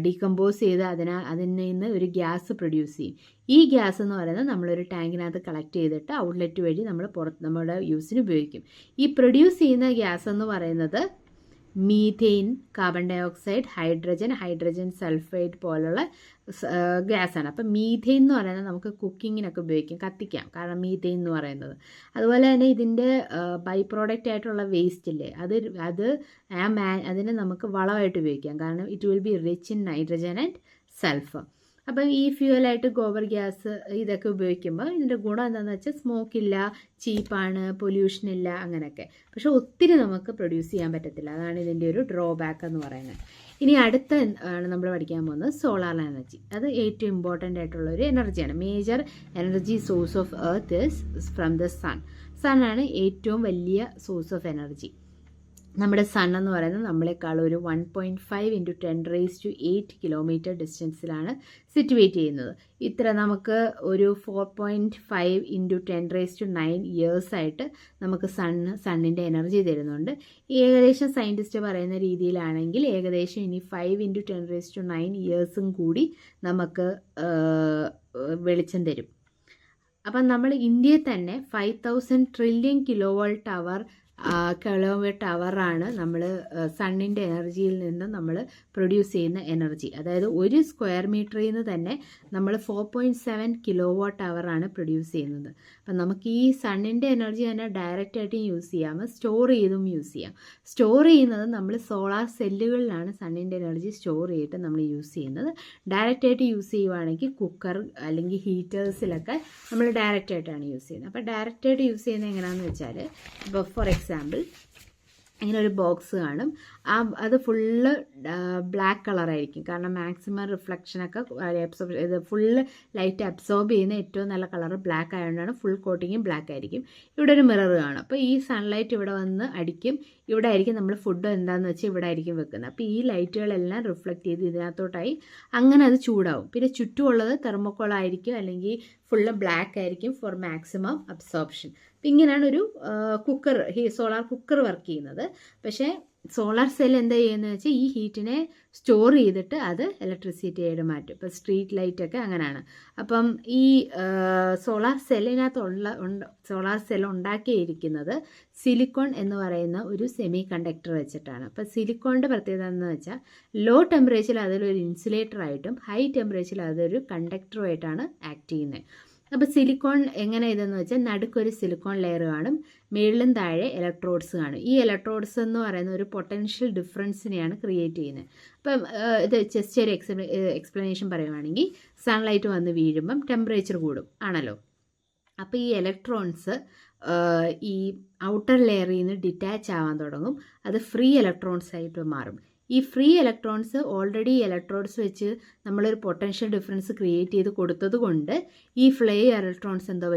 ഡീകമ്പോസ് ചെയ്ത് അതിൽ നിന്ന് ഒരു ഗ്യാസ് പ്രൊഡ്യൂസ് ചെയ്യും. ഈ ഗ്യാസ് എന്ന് പറയുന്നത് നമ്മളൊരു ടാങ്കിനകത്ത് കളക്ട് ചെയ്തിട്ട് ഔട്ട്ലെറ്റ് വഴി നമ്മൾ നമ്മുടെ യൂസിന് ഉപയോഗിക്കും. ഈ പ്രൊഡ്യൂസ് ചെയ്യുന്ന ഗ്യാസ് എന്ന് പറയുന്നത് methane, carbon dioxide, hydrogen sulphide പോലുള്ള ഗ്യാസാണ്. അപ്പം മീഥെയിൻ എന്ന് പറയുന്നത് നമുക്ക് കുക്കിങ്ങിനൊക്കെ ഉപയോഗിക്കാം, കത്തിക്കാം, കാരണം മീഥെയിൻ എന്ന് പറയുന്നത്. അതുപോലെ തന്നെ ഇതിൻ്റെ ബൈ പ്രോഡക്റ്റ് ആയിട്ടുള്ള വേസ്റ്റ് ഇല്ലേ, അതിനെ നമുക്ക് വളമായിട്ട് ഉപയോഗിക്കാം, കാരണം it will be rich in nitrogen and sulphur. അപ്പം ഈ ഫ്യൂവലായിട്ട് ഗോബർ ഗ്യാസ് ഇതൊക്കെ ഉപയോഗിക്കുമ്പോൾ ഇതിൻ്റെ ഗുണം എന്താണെന്ന് വെച്ചാൽ സ്മോക്കില്ല, ചീപ്പാണ്, പൊല്യൂഷൻ ഇല്ല, അങ്ങനെയൊക്കെ. പക്ഷെ ഒത്തിരി നമുക്ക് പ്രൊഡ്യൂസ് ചെയ്യാൻ പറ്റത്തില്ല. അതാണ് ഇതിൻ്റെ ഒരു ഡ്രോബാക്ക് എന്ന് പറയുന്നത്. ഇനി അടുത്ത ആണ് നമ്മൾ പഠിക്കാൻ പോകുന്നത് സോളാർ എനർജി. അത് ഏറ്റവും ഇമ്പോർട്ടൻ്റ് ആയിട്ടുള്ളൊരു എനർജിയാണ്. Major energy source of earth is from the sun ആണ് ഏറ്റവും വലിയ സോഴ്സ് ഓഫ് എനർജി. നമ്മുടെ സൺ എന്ന് പറയുന്നത് നമ്മളെക്കാൾ ഒരു 1.5 × 10⁸ കിലോമീറ്റർ ഡിസ്റ്റൻസിലാണ് സിറ്റുവേറ്റ് ചെയ്യുന്നത്. ഇത്ര നമുക്ക് ഒരു 4.5 × 10⁹ ഇയേഴ്സായിട്ട് നമുക്ക് സണ്ണിൻ്റെ എനർജി തരുന്നുണ്ട്. ഏകദേശം സയൻറ്റിസ്റ്റ് പറയുന്ന രീതിയിലാണെങ്കിൽ ഏകദേശം ഇനി 5 × 10⁹ ഇയേഴ്സും കൂടി നമുക്ക് വെളിച്ചം തരും. അപ്പം നമ്മൾ ഇന്ത്യയിൽ തന്നെ 5000 ട്രില്യൺ കിലോവാട്ട് അവറാണ് നമ്മൾ സണ്ണിൻ്റെ എനർജിയിൽ നിന്ന് നമ്മൾ പ്രൊഡ്യൂസ് ചെയ്യുന്ന എനർജി. അതായത് ഒരു സ്ക്വയർ മീറ്ററിൽ നിന്ന് തന്നെ നമ്മൾ 4.7 kWh പ്രൊഡ്യൂസ് ചെയ്യുന്നത്. അപ്പം നമുക്ക് ഈ സണ്ണിൻ്റെ എനർജി തന്നെ ഡയറക്റ്റായിട്ടും യൂസ് ചെയ്യാം, സ്റ്റോർ ചെയ്തും യൂസ് ചെയ്യാം. സ്റ്റോർ ചെയ്യുന്നത് നമ്മൾ സോളാർ സെല്ലുകളിലാണ് സണ്ണിൻ്റെ എനർജി സ്റ്റോർ ചെയ്തിട്ട് നമ്മൾ യൂസ് ചെയ്യുന്നത്. ഡയറക്റ്റായിട്ട് യൂസ് ചെയ്യുവാണെങ്കിൽ കുക്കർ അല്ലെങ്കിൽ ഹീറ്റേഴ്സിലൊക്കെ നമ്മൾ ഡയറക്റ്റായിട്ടാണ് യൂസ് ചെയ്യുന്നത്. അപ്പോൾ ഡയറക്റ്റായിട്ട് യൂസ് ചെയ്യുന്നത് എങ്ങനെയാണെന്ന് വെച്ചാൽ, ഇപ്പോൾ ഫോർ എക്സാമ്പിൾ ഇങ്ങനെ ഒരു ബോക്സ് കാണും. അത് ഫുള്ള് ബ്ലാക്ക് കളറായിരിക്കും, കാരണം മാക്സിമം റിഫ്ലക്ഷനൊക്കെ ഇത് ഫുള്ള് ലൈറ്റ് അബ്സോർബ് ചെയ്യുന്ന ഏറ്റവും നല്ല കളർ ബ്ലാക്ക് ആയതുകൊണ്ടാണ് ഫുൾ കോട്ടിങ്ങും ബ്ലാക്ക് ആയിരിക്കും. ഇവിടെ ഒരു മിറർ കാണും. അപ്പോൾ ഈ സൺലൈറ്റ് ഇവിടെ വന്ന് അടിക്കും. ഇവിടെ ആയിരിക്കും നമ്മൾ ഫുഡ് എന്താണെന്ന് വെച്ചാൽ ഇവിടെ ആയിരിക്കും വെക്കുന്നത്. അപ്പോൾ ഈ ലൈറ്റുകളെല്ലാം റിഫ്ലക്റ്റ് ചെയ്ത് ഇതിനകത്തോട്ടായി അങ്ങനെ അത് ചൂടാവും. പിന്നെ ചുറ്റുമുള്ളത് തെർമോക്കോൾ ആയിരിക്കും, അല്ലെങ്കിൽ ഫുള്ള് ബ്ലാക്ക് ആയിരിക്കും ഫോർ മാക്സിമം അബ്സോർപ്ഷൻ. അപ്പം ഇങ്ങനെയാണ് ഒരു സോളാർ കുക്കർ വർക്ക് ചെയ്യുന്നത്. പക്ഷേ സോളാർ സെൽ എന്താ ചെയ്യുന്നത് വെച്ചാൽ ഈ ഹീറ്റിനെ സ്റ്റോർ ചെയ്തിട്ട് അത് ഇലക്ട്രിസിറ്റി ആയിട്ട് മാറ്റും. ഇപ്പോൾ സ്ട്രീറ്റ് ലൈറ്റൊക്കെ അങ്ങനെയാണ്. അപ്പം ഈ സോളാർ സെൽ ഉണ്ടാക്കിയിരിക്കുന്നത് സിലിക്കോൺ എന്ന് പറയുന്ന ഒരു സെമി കണ്ടക്ടർ വെച്ചിട്ടാണ്. അപ്പോൾ സിലിക്കോണിൻ്റെ പ്രത്യേകത എന്ന് വെച്ചാൽ ലോ ടെമ്പറേച്ചറിൽ അതിലൊരു ഇൻസുലേറ്ററായിട്ടും ഹൈ ടെമ്പറേച്ചറിൽ അതൊരു കണ്ടക്ടറുമായിട്ടാണ് ആക്ട് ചെയ്യുന്നത്. അപ്പോൾ സിലിക്കോൺ എങ്ങനെ ഇതെന്ന് വെച്ചാൽ നടുക്കൊരു സിലിക്കോൺ ലെയർ കാണും, മേളിലും താഴെ ഇലക്ട്രോഡ്സ് കാണും. ഈ ഇലക്ട്രോഡ്സ് എന്ന് പറയുന്ന ഒരു പൊട്ടൻഷ്യൽ ഡിഫറൻസിനെയാണ് ക്രിയേറ്റ് ചെയ്യുന്നത്. അപ്പം ഇത് ജസ്റ്റ് ഒരു എക്സ്പ്ലനേഷൻ പറയുവാണെങ്കിൽ സൺലൈറ്റ് വന്ന് വീഴുമ്പം ടെമ്പറേച്ചർ കൂടും ആണല്ലോ. അപ്പോൾ ഈ ഇലക്ട്രോൺസ് ഈ ഔട്ടർ ലെയറിൽ നിന്ന് ഡിറ്റാച്ച് ആവാൻ തുടങ്ങും. അത് ഫ്രീ ഇലക്ട്രോൺസ് ആയിട്ട് മാറും. ഈ ഫ്രീ ഇലക്ട്രോൺസ് ഓൾറെഡി ഇലക്ട്രോഡ്സ് വെച്ച് നമ്മളൊരു പൊട്ടൻഷ്യൽ ഡിഫറൻസ് ക്രിയേറ്റ് ചെയ്ത് കൊടുത്തത് കൊണ്ട് ഈ ഫ്രീ ഇലക്ട്രോൺസ് എന്താ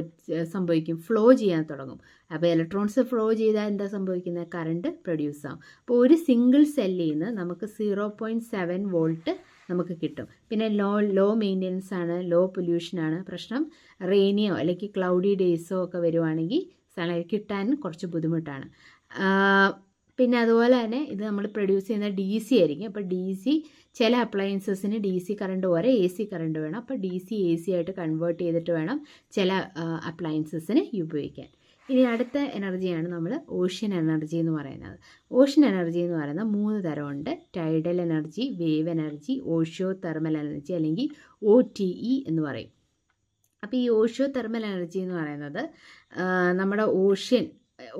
സംഭവിക്കും, ഫ്ലോ ചെയ്യാൻ തുടങ്ങും. അപ്പോൾ ഇലക്ട്രോൺസ് ഫ്ലോ ചെയ്താൽ എന്താ സംഭവിക്കുന്നത്, കറണ്ട് പ്രൊഡ്യൂസ് ആവും. അപ്പോൾ ഒരു സിംഗിൾ സെല്ലിൽ നിന്ന് നമുക്ക് 0.7 വോൾട്ട് നമുക്ക് കിട്ടും. പിന്നെ ലോ മെയിൻ്റെനൻസ് ആണ്, ലോ പൊല്യൂഷനാണ്. പ്രശ്നം റെയിനിയോ അല്ലെങ്കിൽ ക്ലൗഡി ഡേയ്സോ ഒക്കെ വരുവാണെങ്കിൽ കിട്ടാൻ കുറച്ച് ബുദ്ധിമുട്ടാണ്. പിന്നെ അതുപോലെ തന്നെ ഇത് നമ്മൾ പ്രൊഡ്യൂസ് ചെയ്യുന്ന DC ആയിരിക്കും. അപ്പോൾ DC ചില അപ്ലയൻസസിന് DC കറണ്ട് പോരെ AC കറണ്ട് വേണം. അപ്പോൾ DC AC ആയിട്ട് കൺവേർട്ട് ചെയ്തിട്ട് വേണം ചില അപ്ലയൻസസിന് ഉപയോഗിക്കാൻ. ഇനി അടുത്ത എനർജിയാണ് നമ്മൾ ഓഷ്യൻ എനർജി എന്ന് പറയുന്നത്. ഓഷ്യൻ എനർജി എന്ന് പറയുന്നത് 3 തരമുണ്ട്. Tidal energy, wave energy, ocean thermal energy അല്ലെങ്കിൽ OTE എന്ന് പറയും. അപ്പോൾ ഈ ഓഷ്യോ തെർമൽ എനർജി എന്ന് പറയുന്നത് നമ്മുടെ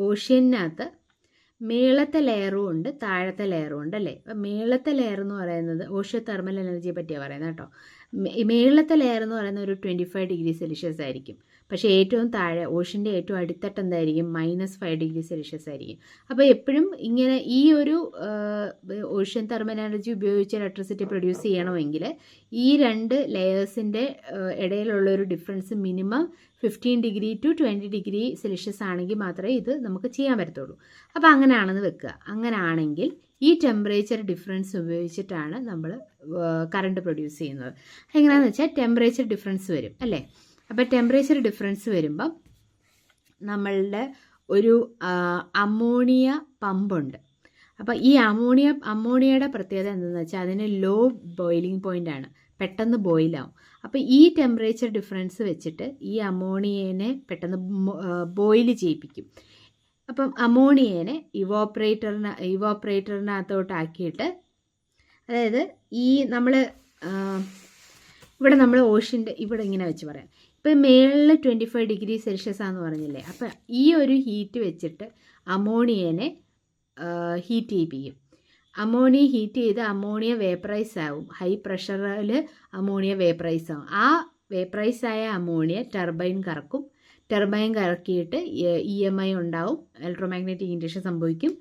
ഓഷ്യനകത്ത് മേളത്തെ ലെയറും ഉണ്ട്, താഴത്തെ ലെയറും ഉണ്ട് അല്ലേ. അപ്പം മേളത്തെ ലെയർ എന്ന് പറയുന്നത് ഓഷ്യോ തെർമൽ എനർജിയെ പറ്റിയാണ് പറയുന്നത് കേട്ടോ. മേളത്തെ ലെയർ എന്ന് പറയുന്നത് ഒരു 25 ഡിഗ്രി സെൽഷ്യസ് ആയിരിക്കും. പക്ഷേ ഏറ്റവും താഴെ ഓഷ്യൻ്റെ ഏറ്റവും അടിത്തട്ട് എന്തായിരിക്കും, -5 ഡിഗ്രി സെൽഷ്യസ് ആയിരിക്കും. അപ്പോൾ എപ്പോഴും ഇങ്ങനെ ഈ ഒരു ഓഷ്യൻ തെർമൽ എനർജി ഉപയോഗിച്ച് ഇലക്ട്രിസിറ്റി പ്രൊഡ്യൂസ് ചെയ്യണമെങ്കിൽ ഈ 2 ലെയേഴ്സിൻ്റെ ഇടയിലുള്ള ഒരു difference minimum 15 degree to 20 degree Celsius ആണെങ്കിൽ മാത്രമേ ഇത് നമുക്ക് ചെയ്യാൻ പറ്റത്തുള്ളൂ. അപ്പോൾ അങ്ങനെയാണെന്ന് വെക്കുക. അങ്ങനെയാണെങ്കിൽ ഈ ടെമ്പറേച്ചർ ഡിഫറൻസ് ഉപയോഗിച്ചിട്ടാണ് നമ്മൾ കറണ്ട് പ്രൊഡ്യൂസ് ചെയ്യുന്നത്. എങ്ങനെയാണെന്ന് വെച്ചാൽ ടെമ്പറേച്ചർ ഡിഫറൻസ് വരും അല്ലേ. അപ്പോൾ ടെമ്പറേച്ചർ ഡിഫറൻസ് വരുമ്പം നമ്മളുടെ ഒരു അമോണിയ പമ്പുണ്ട്. അപ്പോൾ ഈ അമോണിയയുടെ പ്രത്യേകത എന്താണെന്ന് വെച്ചാൽ അതിന് ലോ ബോയിലിംഗ് പോയിൻ്റ് ആണ്, പെട്ടെന്ന് ബോയിലാവും. അപ്പോൾ ഈ ടെമ്പറേച്ചർ ഡിഫറൻസ് വെച്ചിട്ട് ഈ അമോണിയനെ പെട്ടെന്ന് ബോയിൽ ചെയ്യിപ്പിക്കും. അപ്പം അമോണിയനെ ഇവോപ്പറേറ്ററിനകത്തോട്ടാക്കിയിട്ട്, അതായത് ഈ നമ്മൾ ഇവിടെ നമ്മൾ ഓഷ്യൻ്റെ ഇവിടെ ഇങ്ങനെ വെച്ച് പറയാം. ഇപ്പം മേളിൽ 25 ഡിഗ്രി സെൽഷ്യസ് ആണെന്ന് പറഞ്ഞില്ലേ. അപ്പം ഈ ഒരു ഹീറ്റ് വെച്ചിട്ട് അമോണിയനെ ഹീറ്റ് ചെയ്യിപ്പിക്കും. അമോണിയ ഹീറ്റ് ചെയ്ത് അമോണിയ വേപ്പറൈസ് ആവും. ഹൈ പ്രഷറിൽ അമോണിയ വേപ്പറൈസ് ആവും. ആ വേപ്പറൈസ് ആയ അമോണിയ ടർബൈൻ കറക്കും. ടർബൈൻ കറക്കിയിട്ട് EMI ഉണ്ടാവും, ഇലക്ട്രോമാഗ്നറ്റിക് ഇൻഡക്ഷൻ സംഭവിക്കും,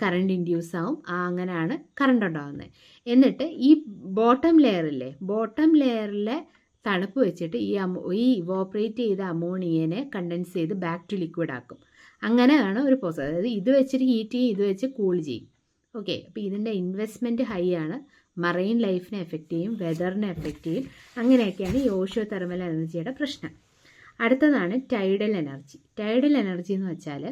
കറണ്ട് ഇൻഡ്യൂസ് ആവും. അങ്ങനെയാണ് കറണ്ട് ഉണ്ടാകുന്നത്. എന്നിട്ട് ഈ ബോട്ടം ലെയറിലെ തണുപ്പ് വെച്ചിട്ട് ഈ ഇവോപ്പറേറ്റ് ചെയ്ത അമോണിയനെ കണ്ടൻസ് ചെയ്ത് ബാക്ക് ടു ലിക്വിഡ് ആക്കും. അങ്ങനെയാണ് ഒരു പ്രോസസ്. അതായത് ഇത് വെച്ചിട്ട് ഹീറ്റ് ചെയ്യും, ഇത് വെച്ച് കൂൾ ചെയ്യും. ഓക്കെ. അപ്പോൾ ഇതിൻ്റെ ഇൻവെസ്റ്റ്മെൻറ്റ് ഹൈ ആണ്, മറൈൻ ലൈഫിനെ എഫക്റ്റ് ചെയ്യും, വെതറിനെ എഫക്റ്റ് ചെയ്യും. അങ്ങനെയൊക്കെയാണ് ഈ ഓഷ്യോ തെർമൽ എനർജിയുടെ പ്രശ്നം. അടുത്തതാണ് ടൈഡൽ എനർജി. ടൈഡൽ എനർജി എന്ന് വെച്ചാൽ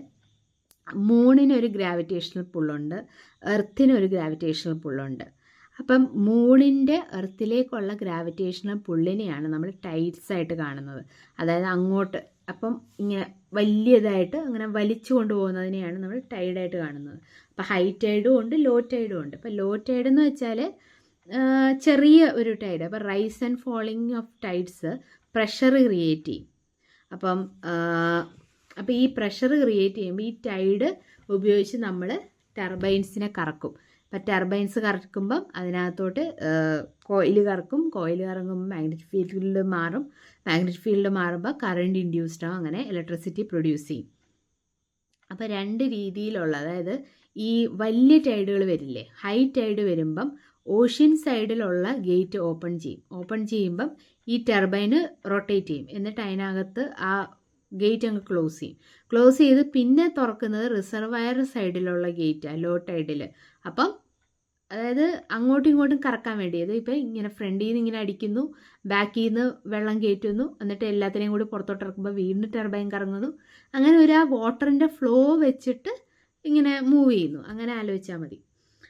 മൂണിനൊരു ഗ്രാവിറ്റേഷണൽ പുള്ളുണ്ട്, എർത്തിനൊരു ഗ്രാവിറ്റേഷണൽ പുള്ളുണ്ട്. അപ്പം മൂണിൻ്റെ എർത്തിലേക്കുള്ള ഗ്രാവിറ്റേഷണൽ പുള്ളിനെയാണ് നമ്മൾ ടൈഡ്സ് ആയിട്ട് കാണുന്നത്. അതായത് അങ്ങോട്ട് അപ്പം ഇങ്ങനെ വലിയതായിട്ട് അങ്ങനെ വലിച്ചു കൊണ്ടുപോകുന്നതിനെയാണ് നമ്മൾ ടൈഡായിട്ട് കാണുന്നത്. അപ്പോൾ ഹൈ ടൈഡും ഉണ്ട്, ലോ ടൈഡും ഉണ്ട്. അപ്പോൾ ലോ ടൈഡ് എന്ന് വെച്ചാൽ ചെറിയ ഒരു ടൈഡ്. അപ്പോൾ rise and falling of tides pressure create ചെയ്യും. അപ്പം ഈ പ്രഷർ ക്രിയേറ്റ് ചെയ്യുമ്പോൾ ഈ ടൈഡ് ഉപയോഗിച്ച് നമ്മൾ ടർബൈൻസിനെ കറക്കും. അപ്പം ടർബൈൻസ് കറക്കുമ്പം അതിനകത്തോട്ട് കോയിൽ കറക്കും. കോയിൽ കറങ്ങുമ്പോൾ മാഗ്നറ്റിക് ഫീൽഡ് മാറുമ്പോൾ കറണ്ട് ഇൻഡ്യൂസ്ഡ് ആവും. അങ്ങനെ ഇലക്ട്രിസിറ്റി പ്രൊഡ്യൂസ് ചെയ്യും. അപ്പോൾ 2 രീതിയിലുള്ള, അതായത് ഈ വലിയ ടൈഡുകൾ വരില്ലേ, ഹൈ ടൈഡ് വരുമ്പം ഓഷ്യൻ സൈഡിലുള്ള ഗേറ്റ് ഓപ്പൺ ചെയ്യുമ്പം ഈ ടർബൈന് റൊട്ടേറ്റ് ചെയ്യും. എന്നിട്ട് അതിനകത്ത് ആ ഗേറ്റ് അങ്ങ് ക്ലോസ് ചെയ്ത് പിന്നെ തുറക്കുന്നത് റിസർവയർ സൈഡിലുള്ള ഗേറ്റാണ് ലോ ടൈഡിൽ. അപ്പം അതായത് അങ്ങോട്ടും ഇങ്ങോട്ടും കറക്കാൻ വേണ്ടി, അത് ഇപ്പം ഇങ്ങനെ ഫ്രണ്ടിൽ നിന്ന് ഇങ്ങനെ അടിക്കുന്നു, ബാക്കിൽ നിന്ന് വെള്ളം കയറ്റുന്നു, എന്നിട്ട് എല്ലാത്തിനെയും കൂടി പുറത്തോട്ട് ഇറക്കുമ്പോൾ വീണ്ടും ടർബൈൻ കറങ്ങുന്നു. അങ്ങനെ ഒരു ആ വാട്ടറിൻ്റെ ഫ്ലോ വെച്ചിട്ട് ഇങ്ങനെ മൂവ് ചെയ്യുന്നു. അങ്ങനെ ആലോചിച്ചാൽ മതി.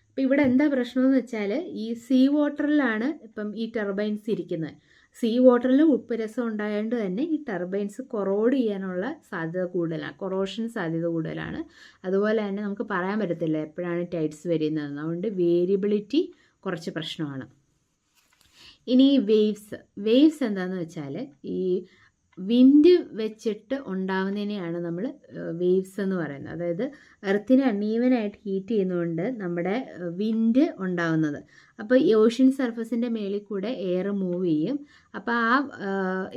അപ്പം ഇവിടെ എന്താ പ്രശ്നമെന്ന് വെച്ചാൽ ഈ സീ വാട്ടറിലാണ് ഇപ്പം ഈ ടർബൈൻസ് ഇരിക്കുന്നത്. സീ വാട്ടറിൽ ഉപ്പ് രസം ഉണ്ടായതുകൊണ്ട് തന്നെ ഈ ടർബൈൻസ് കൊറോഡ് ചെയ്യാനുള്ള സാധ്യത കൂടുതലാണ്, കൊറോഷൻ സാധ്യത കൂടുതലാണ്. അതുപോലെ തന്നെ നമുക്ക് പറയാൻ പറ്റത്തില്ല എപ്പോഴാണ് ടൈഡ്സ് വരുന്നതെന്ന്. അതുകൊണ്ട് വേരിയബിലിറ്റി കുറച്ച് പ്രശ്നമാണ്. ഇനി വേവ്സ് എന്താണെന്ന് വെച്ചാൽ ഈ വിൻഡ് വെച്ചിട്ട് ഉണ്ടാവുന്നതിനെയാണ് നമ്മൾ വേവ്സ് എന്ന് പറയുന്നത്. അതായത് എർത്തിനെ അൺഈവനായിട്ട് ഹീറ്റ് ചെയ്യുന്നതുകൊണ്ട് നമ്മുടെ വിൻഡ് ഉണ്ടാവുന്നത്. അപ്പോൾ ഈ ഓഷ്യൻ സർഫസിൻ്റെ മേളിൽ കൂടെ എയർ മൂവ് ചെയ്യും. അപ്പോൾ ആ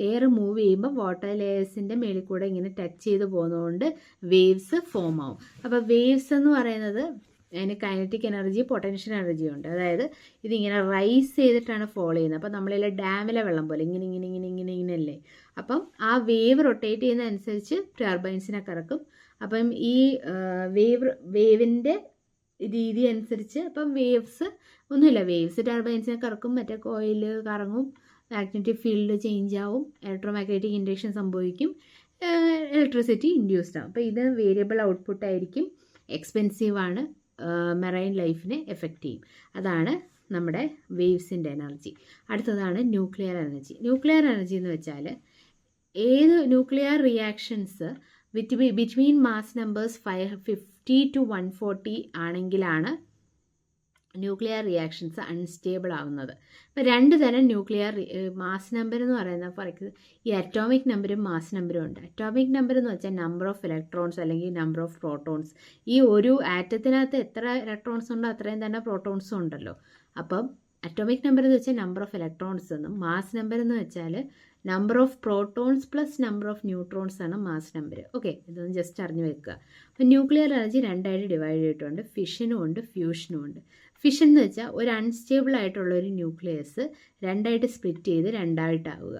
എയർ മൂവ് ചെയ്യുമ്പോൾ വാട്ടർ ലെയേഴ്സിൻ്റെ മേളിൽ കൂടെ ഇങ്ങനെ ടച്ച് ചെയ്ത് പോകുന്നതുകൊണ്ട് വേവ്സ് ഫോം ആവും. അപ്പോൾ വേവ്സ് എന്ന് പറയുന്നത് അതിന് കൈനറ്റിക് എനർജി, പൊട്ടൻഷ്യൽ എനർജി ഉണ്ട്. അതായത് ഇതിങ്ങനെ റൈസ് ചെയ്തിട്ടാണ് ഫോളോ ചെയ്യുന്നത്. അപ്പം നമ്മളിലെ ഡാമിലെ വെള്ളം പോലെ ഇങ്ങനെയല്ലേ. അപ്പം ആ വേവ് റൊട്ടേറ്റ് ചെയ്യുന്നതനുസരിച്ച് ടർബൈൻസിനെ കറക്കും. അപ്പം ഈ വേവിൻ്റെ രീതി അനുസരിച്ച് അപ്പം വേവ്സ് ടർബൈൻസിനെ കറക്കും, മറ്റേ കോയിൽ കറങ്ങും, മാഗ്നറ്റിക് ഫീൽഡ് ചേഞ്ച് ആവും, ഇലക്ട്രോമാഗ്നറ്റിക് ഇൻഡക്ഷൻ സംഭവിക്കും, ഇലക്ട്രിസിറ്റി ഇൻഡ്യൂസ്ഡ് ആവും. അപ്പോൾ ഇത് വേരിയബിൾ ഔട്ട്പുട്ട് ആയിരിക്കും, എക്സ്പെൻസീവ് ആണ്, മെറൈൻ ലൈഫിനെ എഫക്റ്റ് ചെയ്യും. അതാണ് നമ്മുടെ വേവ്സിൻ്റെ എനർജി. അടുത്തതാണ് ന്യൂക്ലിയർ എനർജി. ന്യൂക്ലിയർ എനർജി എന്ന് വെച്ചാൽ ഏത് nuclear reactions between mass numbers 50 to 140 ആണെങ്കിലാണ് ന്യൂക്ലിയർ റിയാക്ഷൻസ് അൺസ്റ്റേബിൾ ആവുന്നത്. ഇപ്പോൾ 2 തരം ന്യൂക്ലിയർ മാസ് നമ്പർ എന്ന് പറയുന്നത്, ഫോർ എക്സാമ്പിൾ ഈ അറ്റോമിക് നമ്പറും മാസ് നമ്പറും ഉണ്ട്. അറ്റോമിക് നമ്പർ എന്ന് വെച്ചാൽ നമ്പർ ഓഫ് ഇലക്ട്രോൺസ് അല്ലെങ്കിൽ നമ്പർ ഓഫ് പ്രോട്ടോൺസ്. ഈ ഒരു ആറ്റത്തിനകത്ത് എത്ര ഇലക്ട്രോൺസ് ഉണ്ടോ അത്രയും തന്നെ പ്രോട്ടോൺസും ഉണ്ടല്ലോ. അപ്പം അറ്റോമിക് നമ്പർ എന്ന് വെച്ചാൽ നമ്പർ ഓഫ് ഇലക്ട്രോൺസ് എന്നും, മാസ് നമ്പർ എന്ന് വെച്ചാൽ number of protons plus number of neutrons ആണ് മാസ് നമ്പർ. ഓക്കെ, ഇതൊന്ന് ജസ്റ്റ് അറിഞ്ഞു വെക്കുക. അപ്പം ന്യൂക്ലിയർ എനർജി 2ആയിട്ട് ഡിവൈഡ് ചെയ്തിട്ടുണ്ട്. ഫിഷനും ഉണ്ട്, ഫ്യൂഷനും ഉണ്ട്. ഫിഷൻ എന്ന് വെച്ചാൽ ഒരു അൺസ്റ്റേബിൾ ആയിട്ടുള്ള ഒരു ന്യൂക്ലിയസ് 2ആയിട്ട് സ്പ്ലിറ്റ് ചെയ്ത് 2ആയിട്ടാവുക.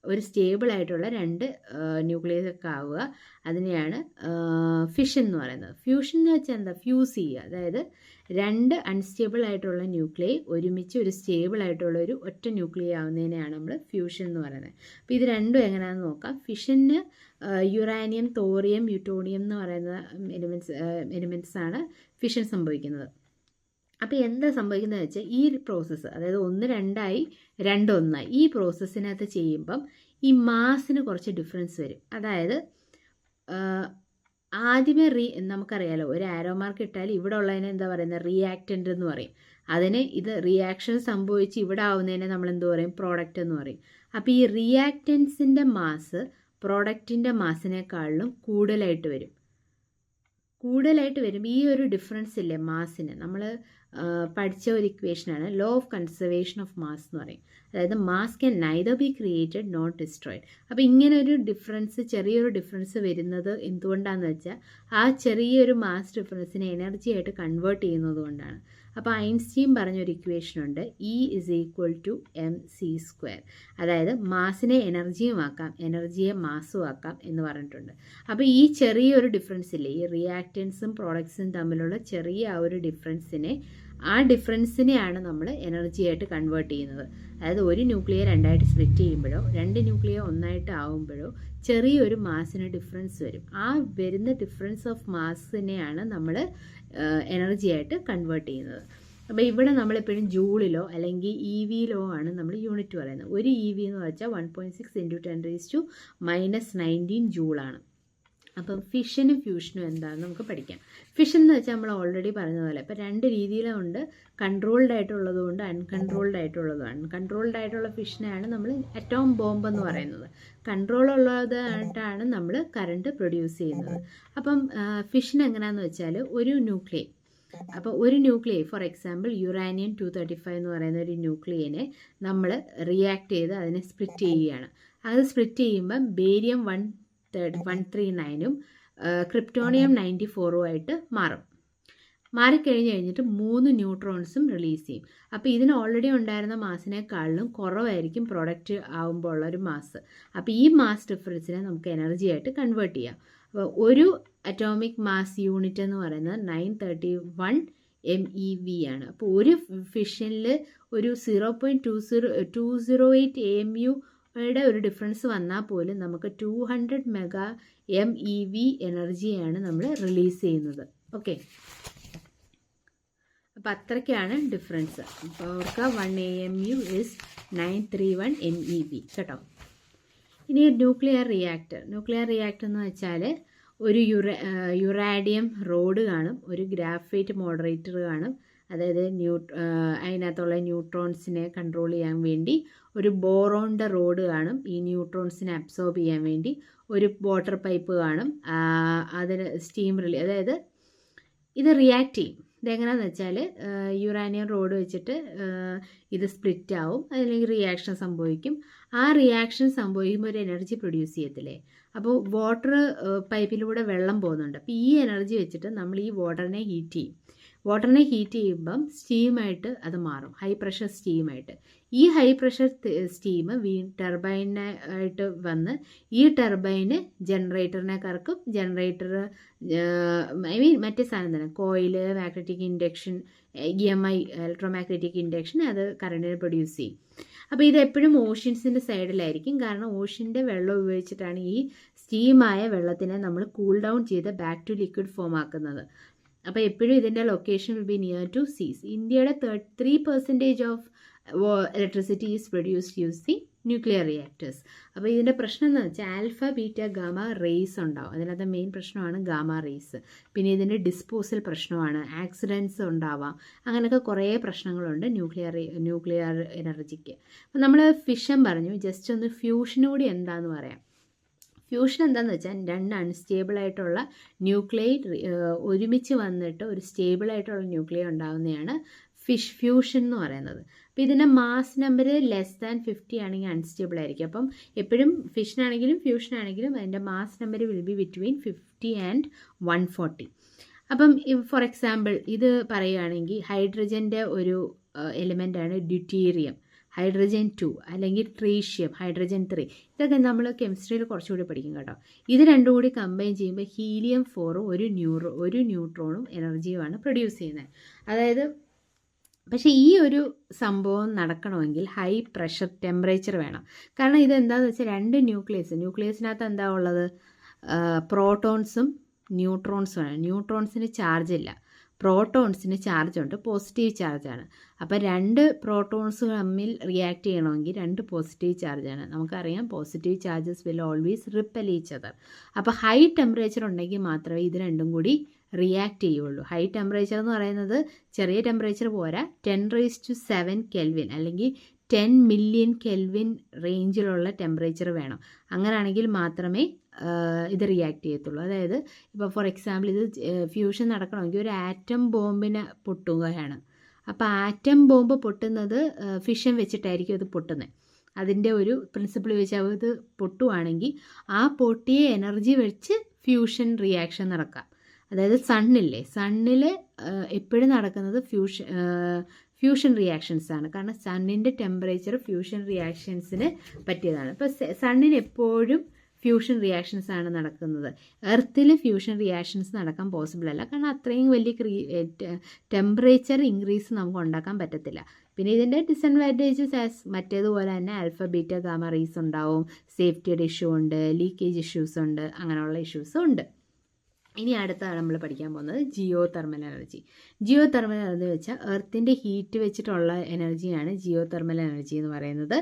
ഒരു സ്റ്റേബിൾ ആയിട്ടുള്ള 2 ന്യൂക്ലിയസ് ഒക്കെ ആവുക, അതിനെയാണ് ഫിഷൻ എന്ന് പറയുന്നത്. ഫ്യൂഷൻ എന്ന് വെച്ചാൽ എന്താ? ഫ്യൂസ് ചെയ്യുക. അതായത് 2 അൺസ്റ്റേബിൾ ആയിട്ടുള്ള ന്യൂക്ലിയൈ ഒരുമിച്ച് ഒരു സ്റ്റേബിൾ ആയിട്ടുള്ള ഒരു ഒറ്റ ന്യൂക്ലിയൈ ആവുന്നതിനെയാണ് നമ്മൾ ഫ്യൂഷൻ എന്ന് പറയുന്നത്. അപ്പോൾ ഇത് രണ്ടും എങ്ങനെയാണെന്ന് നോക്കാം. ഫിഷന് യുറാനിയം, തോറിയം, യൂട്ടോണിയം എന്ന് പറയുന്ന എലിമെൻറ്റ്സ് ആണ് ഫിഷൻ സംഭവിക്കുന്നത്. അപ്പോൾ എന്താ സംഭവിക്കുന്നത് വെച്ചാൽ ഈ പ്രോസസ്സ്, അതായത് 1 2ആയി 2 1ആയി, ഈ പ്രോസസ്സിനകത്ത് ചെയ്യുമ്പം ഈ മാസിന് കുറച്ച് ഡിഫറൻസ് വരും. അതായത് ആദ്യമേ നമുക്കറിയാലോ, ഒരു ആരോ മാർക്ക് ഇട്ടാൽ ഇവിടെ ഉള്ളതിനെ എന്താ പറയുന്നത്? റിയാക്റ്റൻ്റ് എന്ന് പറയും. അതിന് ഇത് റിയാക്ഷൻ സംഭവിച്ച് ഇവിടെ ആവുന്നതിനെ നമ്മൾ എന്ത് പറയും? പ്രോഡക്റ്റ് എന്ന് പറയും. അപ്പോൾ ഈ റിയാക്റ്റൻസിൻ്റെ മാസ് പ്രോഡക്റ്റിൻ്റെ മാസിനേക്കാളിലും കൂടുതലായിട്ട് വരും. ഈ ഒരു ഡിഫറൻസ് ഇല്ലേ മാസിന്, നമ്മൾ പഠിച്ച ഒരു ഇക്വേഷനാണ് law of conservation of mass എന്ന് പറയും. അതായത് mass can neither be created not destroyed. അപ്പോൾ ഇങ്ങനെ ഒരു ഡിഫറൻസ്, ചെറിയൊരു ഡിഫറൻസ് വരുന്നത് എന്തുകൊണ്ടാണെന്ന് വെച്ചാൽ ആ ചെറിയൊരു മാസ് ഡിഫറൻസിനെ എനർജി ആയിട്ട് കൺവേർട്ട് ചെയ്യുന്നത് കൊണ്ടാണ്. അപ്പോൾ ഐൻസ്റ്റീൻ പറഞ്ഞൊരു ഇക്വേഷനുണ്ട്, E = mc². അതായത് മാസിനെ എനർജിയും ആക്കാം, എനർജിയെ മാസും ആക്കാം എന്ന് പറഞ്ഞിട്ടുണ്ട്. അപ്പോൾ ഈ ചെറിയൊരു ഡിഫറൻസ് ഇല്ലേ, ഈ റിയാക്റ്റൻസും പ്രോഡക്ട്സും തമ്മിലുള്ള ചെറിയ ആ ഒരു ഡിഫറൻസിനെയാണ് നമ്മൾ എനർജി ആയിട്ട് കൺവേർട്ട് ചെയ്യുന്നത്. അതായത് ഒരു ന്യൂക്ലിയർ 2ആയിട്ട് സ്പ്ലിറ്റ് ചെയ്യുമ്പോഴോ 2 ന്യൂക്ലിയർ 1ആയിട്ട് ആവുമ്പോഴോ ചെറിയൊരു മാസിന് ഡിഫറൻസ് വരും. ആ വരുന്ന ഡിഫറൻസ് ഓഫ് മാസിനെയാണ് നമ്മൾ എനർജി ആയിട്ട് കൺവേർട്ട് ചെയ്യുന്നത്. അപ്പോൾ ഇവിടെ നമ്മളെപ്പോഴും ജൂളിലോ അല്ലെങ്കിൽ EVയിലോ ആണ് നമ്മൾ യൂണിറ്റ് പറയുന്നത്. ഒരു EV എന്ന് വെച്ചാൽ 1.6 × 10⁻⁻19 ജൂളാണ്. അപ്പം ഫിഷനും ഫ്യൂഷനും എന്താണെന്ന് നമുക്ക് പഠിക്കാം. ഫിഷൻ എന്ന് വെച്ചാൽ നമ്മൾ ഓൾറെഡി പറഞ്ഞ പോലെ ഇപ്പോൾ 2 രീതിയിലുണ്ട്, കൺട്രോൾഡ് ആയിട്ടുള്ളതുകൊണ്ട് അൺകൺട്രോൾഡ് ആയിട്ടുള്ളതും. അൺകൺട്രോൾഡ് ആയിട്ടുള്ള ഫിഷനാണ് നമ്മൾ അറ്റോം ബോംബ് എന്ന് പറയുന്നത്. കൺട്രോൾ ഉള്ളതായിട്ടാണ് നമ്മൾ കറണ്ട് പ്രൊഡ്യൂസ് ചെയ്യുന്നത്. അപ്പം ഫിഷൻ എങ്ങനെയാണെന്ന് വെച്ചാൽ ഒരു ന്യൂക്ലിയൈ ഫോർ എക്സാമ്പിൾ യുറാനിയം 235 എന്ന് പറയുന്ന ഒരു ന്യൂക്ലിയനെ നമ്മൾ റിയാക്ട് ചെയ്ത് അതിനെ സ്പ്ലിറ്റ് ചെയ്യുകയാണ്. അത് സ്പ്ലിറ്റ് ചെയ്യുമ്പം ബേരിയം 139ഉം ക്രിപ്റ്റോണിയം 94ഉമായിട്ട് മാറിക്കഴിഞ്ഞിട്ട് 3 ന്യൂട്രോൺസും റിലീസ് ചെയ്യും. അപ്പോൾ ഇതിന് ഓൾറെഡി ഉണ്ടായിരുന്ന മാസിനേക്കാളിലും കുറവായിരിക്കും പ്രൊഡക്റ്റ് ആകുമ്പോൾ ഉള്ളൊരു മാസ്. അപ്പോൾ ഈ മാസ് ഡിഫറൻസിനെ നമുക്ക് എനർജി ആയിട്ട് കൺവേർട്ട് ചെയ്യാം. അപ്പോൾ ഒരു അറ്റോമിക് മാസ് യൂണിറ്റ് എന്ന് പറയുന്നത് 931 MeV ആണ്. അപ്പോൾ ഒരു ഫിഷനിൽ ഒരു 0.208 AMU ഒരു ഡിഫറൻസ് വന്നാൽ പോലും നമുക്ക് 200 MeV എനർജിയാണ് നമ്മൾ റിലീസ് ചെയ്യുന്നത്. ഓക്കെ, അപ്പോൾ അത്രയ്ക്കാണ് ഡിഫറൻസ്. അപ്പോൾ അവർക്ക് 1 AMU is 931 MeV കേട്ടോ. ഇനി ന്യൂക്ലിയർ റിയാക്ടർ എന്ന് വെച്ചാൽ ഒരു യുറാഡിയം റോഡ് കാണും, ഒരു ഗ്രാഫൈറ്റ് മോഡറേറ്റർ കാണും. അതായത് അതിനകത്തുള്ള ന്യൂട്രോൺസിനെ കൺട്രോൾ ചെയ്യാൻ വേണ്ടി ഒരു ബോറോണിൻ്റെ റോഡ് കാണും, ഈ ന്യൂട്രോൺസിനെ അബ്സോർബ് ചെയ്യാൻ വേണ്ടി ഒരു വാട്ടർ പൈപ്പ് കാണും. അതിന് സ്റ്റീം അതായത് ഇത് റിയാക്ട് ചെയ്യും. ഇതെങ്ങനെയാണെന്ന് വെച്ചാൽ യുറാനിയം റോഡ് വെച്ചിട്ട് ഇത് സ്പ്ലിറ്റ് ആവും, അല്ലെങ്കിൽ റിയാക്ഷൻ സംഭവിക്കും. ആ റിയാക്ഷൻ സംഭവിക്കുമ്പോൾ ഒരു എനർജി പ്രൊഡ്യൂസ് ചെയ്യത്തില്ലേ. അപ്പോൾ വാട്ടർ പൈപ്പിലൂടെ വെള്ളം പോകുന്നുണ്ട്. അപ്പോൾ ഈ എനർജി വെച്ചിട്ട് നമ്മൾ ഈ വാട്ടറിനെ ഹീറ്റ് ചെയ്യും. വാട്ടറിനെ ഹീറ്റ് ചെയ്യുമ്പം സ്റ്റീമായിട്ട് അത് മാറും, ഹൈ പ്രഷർ സ്റ്റീമായിട്ട്. ഈ ഹൈ പ്രഷർ സ്റ്റീം ടർബൈനായിട്ട് വന്ന് ഈ ടർബൈന് ജനറേറ്ററിനെ കറക്കും. ജനറേറ്റർ മറ്റേ സാധനം തന്നെ, coil, magnetic induction, EMI electromagnetic induction, അത് കറണ്ടിനെ പ്രൊഡ്യൂസ് ചെയ്യും. അപ്പോൾ ഇത് എപ്പോഴും ഓഷ്യൻസിൻ്റെ സൈഡിലായിരിക്കും. കാരണം ഓഷ്യൻ്റെ വെള്ളം ഉപയോഗിച്ചിട്ടാണ് ഈ സ്റ്റീമായ വെള്ളത്തിനെ നമ്മൾ കൂൾ ഡൗൺ ചെയ്ത് ബാക്ക് ടു ലിക്വിഡ് ഫോം ആക്കുന്നത്. അപ്പോൾ എപ്പോഴും ഇതിൻ്റെ location will be near to seas. ഇന്ത്യയുടെ 33% of electricity is produced using nuclear reactors. അപ്പോൾ ഇതിൻ്റെ പ്രശ്നം എന്ന് വെച്ചാൽ ആൽഫ, ബീറ്റ, ഗാമ റേസ് ഉണ്ടാവും. അതിനകത്ത് മെയിൻ പ്രശ്നമാണ് ഗാമ റേസ്. പിന്നെ ഇതിൻ്റെ ഡിസ്പോസൽ പ്രശ്നമാണ്, ആക്സിഡൻസ് ഉണ്ടാവാം, അങ്ങനെയൊക്കെ കുറേ പ്രശ്നങ്ങളുണ്ട് ന്യൂക്ലിയർ എനർജിക്ക്. അപ്പോൾ നമ്മൾ ഫിഷൻ പറഞ്ഞു, ജസ്റ്റ് ഒന്ന് ഫ്യൂഷനൂടി എന്താണെന്ന് പറയാം. ഫ്യൂഷൻ എന്താണെന്ന് വെച്ചാൽ രണ്ട് അൺസ്റ്റേബിളായിട്ടുള്ള ന്യൂക്ലിയർ ഒരുമിച്ച് വന്നിട്ട് ഒരു സ്റ്റേബിളായിട്ടുള്ള ന്യൂക്ലിയർ ഉണ്ടാകുന്നതാണ് ഫ്യൂഷൻ എന്ന് പറയുന്നത്. അപ്പോൾ ഇതിൻ്റെ മാസ് നമ്പർ <50 ആണെങ്കിൽ അൺസ്റ്റേബിൾ ആയിരിക്കും. അപ്പം എപ്പോഴും ഫിഷനാണെങ്കിലും ഫ്യൂഷനാണെങ്കിലും അതിൻ്റെ mass number will be between 50 and 140. അപ്പം ഫോർ എക്സാമ്പിൾ ഇത് പറയുകയാണെങ്കിൽ ഹൈഡ്രജൻ്റെ ഒരു എലിമെൻ്റാണ് ഡ്യൂട്ടീരിയം, ഹൈഡ്രജൻ 2 അല്ലെങ്കിൽ ട്രീഷ്യം, ഹൈഡ്രജൻ 3. ഇതൊക്കെ നമ്മൾ കെമിസ്ട്രിയിൽ കുറച്ചുകൂടി പഠിക്കും കേട്ടോ. ഇത് രണ്ടും കൂടി കമ്പൈൻ ചെയ്യുമ്പോൾ ഹീലിയം 4 ഒരു ന്യൂട്രോണും എനർജിയുമാണ് പ്രൊഡ്യൂസ് ചെയ്യുന്നത്. അതായത് പക്ഷേ ഈ ഒരു സംഭവം നടക്കണമെങ്കിൽ ഹൈ പ്രഷർ ടെമ്പറേച്ചർ വേണം. കാരണം ഇതെന്താണെന്ന് വെച്ചാൽ രണ്ട് ന്യൂക്ലിയസിനകത്ത് എന്താ ഉള്ളത്, പ്രോട്ടോൺസും ന്യൂട്രോൺസുമാണ്. ന്യൂട്രോൺസിന് ചാർജ് ഇല്ല, പ്രോട്ടോൺസിന് ചാർജ് ഉണ്ട്, പോസിറ്റീവ് ചാർജാണ്. അപ്പോൾ രണ്ട് പ്രോട്ടോൺസ് തമ്മിൽ റിയാക്ട് ചെയ്യണമെങ്കിൽ രണ്ട് പോസിറ്റീവ് ചാർജാണ്. നമുക്കറിയാം positive charges will always ripple each other. അപ്പോൾ ഹൈ ടെമ്പറേച്ചർ ഉണ്ടെങ്കിൽ മാത്രമേ ഇത് രണ്ടും കൂടി റിയാക്ട് ചെയ്യുള്ളൂ. ഹൈ ടെമ്പറേച്ചർ എന്ന് പറയുന്നത് ചെറിയ ടെമ്പറേച്ചർ പോരാ, 10⁻⁷ കെൽവിൻ അല്ലെങ്കിൽ 10 മില്യൺ കെൽവിൻ റേഞ്ചിലുള്ള ടെമ്പറേച്ചർ വേണം. അങ്ങനെയാണെങ്കിൽ മാത്രമേ ഇത് റിയാക്ട് ചെയ്യത്തുള്ളൂ. അതായത് ഇപ്പോൾ ഫോർ എക്സാമ്പിൾ ഇത് ഫ്യൂഷൻ നടക്കണമെങ്കിൽ ഒരു ആറ്റം ബോംബിനെ പൊട്ടുകയാണ്. അപ്പോൾ ആറ്റം ബോംബ് പൊട്ടുന്നത് ഫിഷൻ വെച്ചിട്ടായിരിക്കും അത് പൊട്ടുന്നത്. അതിൻ്റെ ഒരു പ്രിൻസിപ്പിൾ വെച്ച് അത് പൊട്ടുവാണെങ്കിൽ ആ പൊട്ടിയ എനർജി വെച്ച് ഫ്യൂഷൻ റിയാക്ഷൻ നടക്കാം. അതായത് സണ്ണിൽ എപ്പോഴും നടക്കുന്നത് ഫ്യൂഷൻ റിയാക്ഷൻസ് ആണ്. കാരണം സണ്ണിൻ്റെ ടെമ്പറേച്ചർ ഫ്യൂഷൻ റിയാക്ഷൻസിന് പറ്റിയതാണ്. ഇപ്പോൾ സണ്ണിന് എപ്പോഴും ഫ്യൂഷൻ റിയാക്ഷൻസ് ആണ് നടക്കുന്നത്. എർത്തിൽ ഫ്യൂഷൻ റിയാക്ഷൻസ് നടക്കാൻ പോസിബിൾ അല്ല, കാരണം അത്രയും വലിയ ടെമ്പറേച്ചർ ഇൻക്രീസ് നമുക്ക് ഉണ്ടാക്കാൻ പറ്റത്തില്ല. പിന്നെ ഇതിൻ്റെ ഡിസഡ്വാൻറ്റേജസ് മറ്റേതുപോലെ തന്നെ ആൽഫ, ബീറ്റ, ഗാമ റേസ് ഉണ്ടാവും, സേഫ്റ്റിയുടെ ഇഷ്യൂ ഉണ്ട്, ലീക്കേജ് ഇഷ്യൂസ് ഉണ്ട്, അങ്ങനെയുള്ള ഇഷ്യൂസും ഉണ്ട്. ഇനി അടുത്താണ് നമ്മൾ പഠിക്കാൻ പോകുന്നത് geothermal energy. Geothermal energy വെച്ചാൽ എർത്തിൻ്റെ ഹീറ്റ് വെച്ചിട്ടുള്ള എനർജിയാണ് ജിയോ തെർമൽ എനർജി എന്ന് പറയുന്നത്.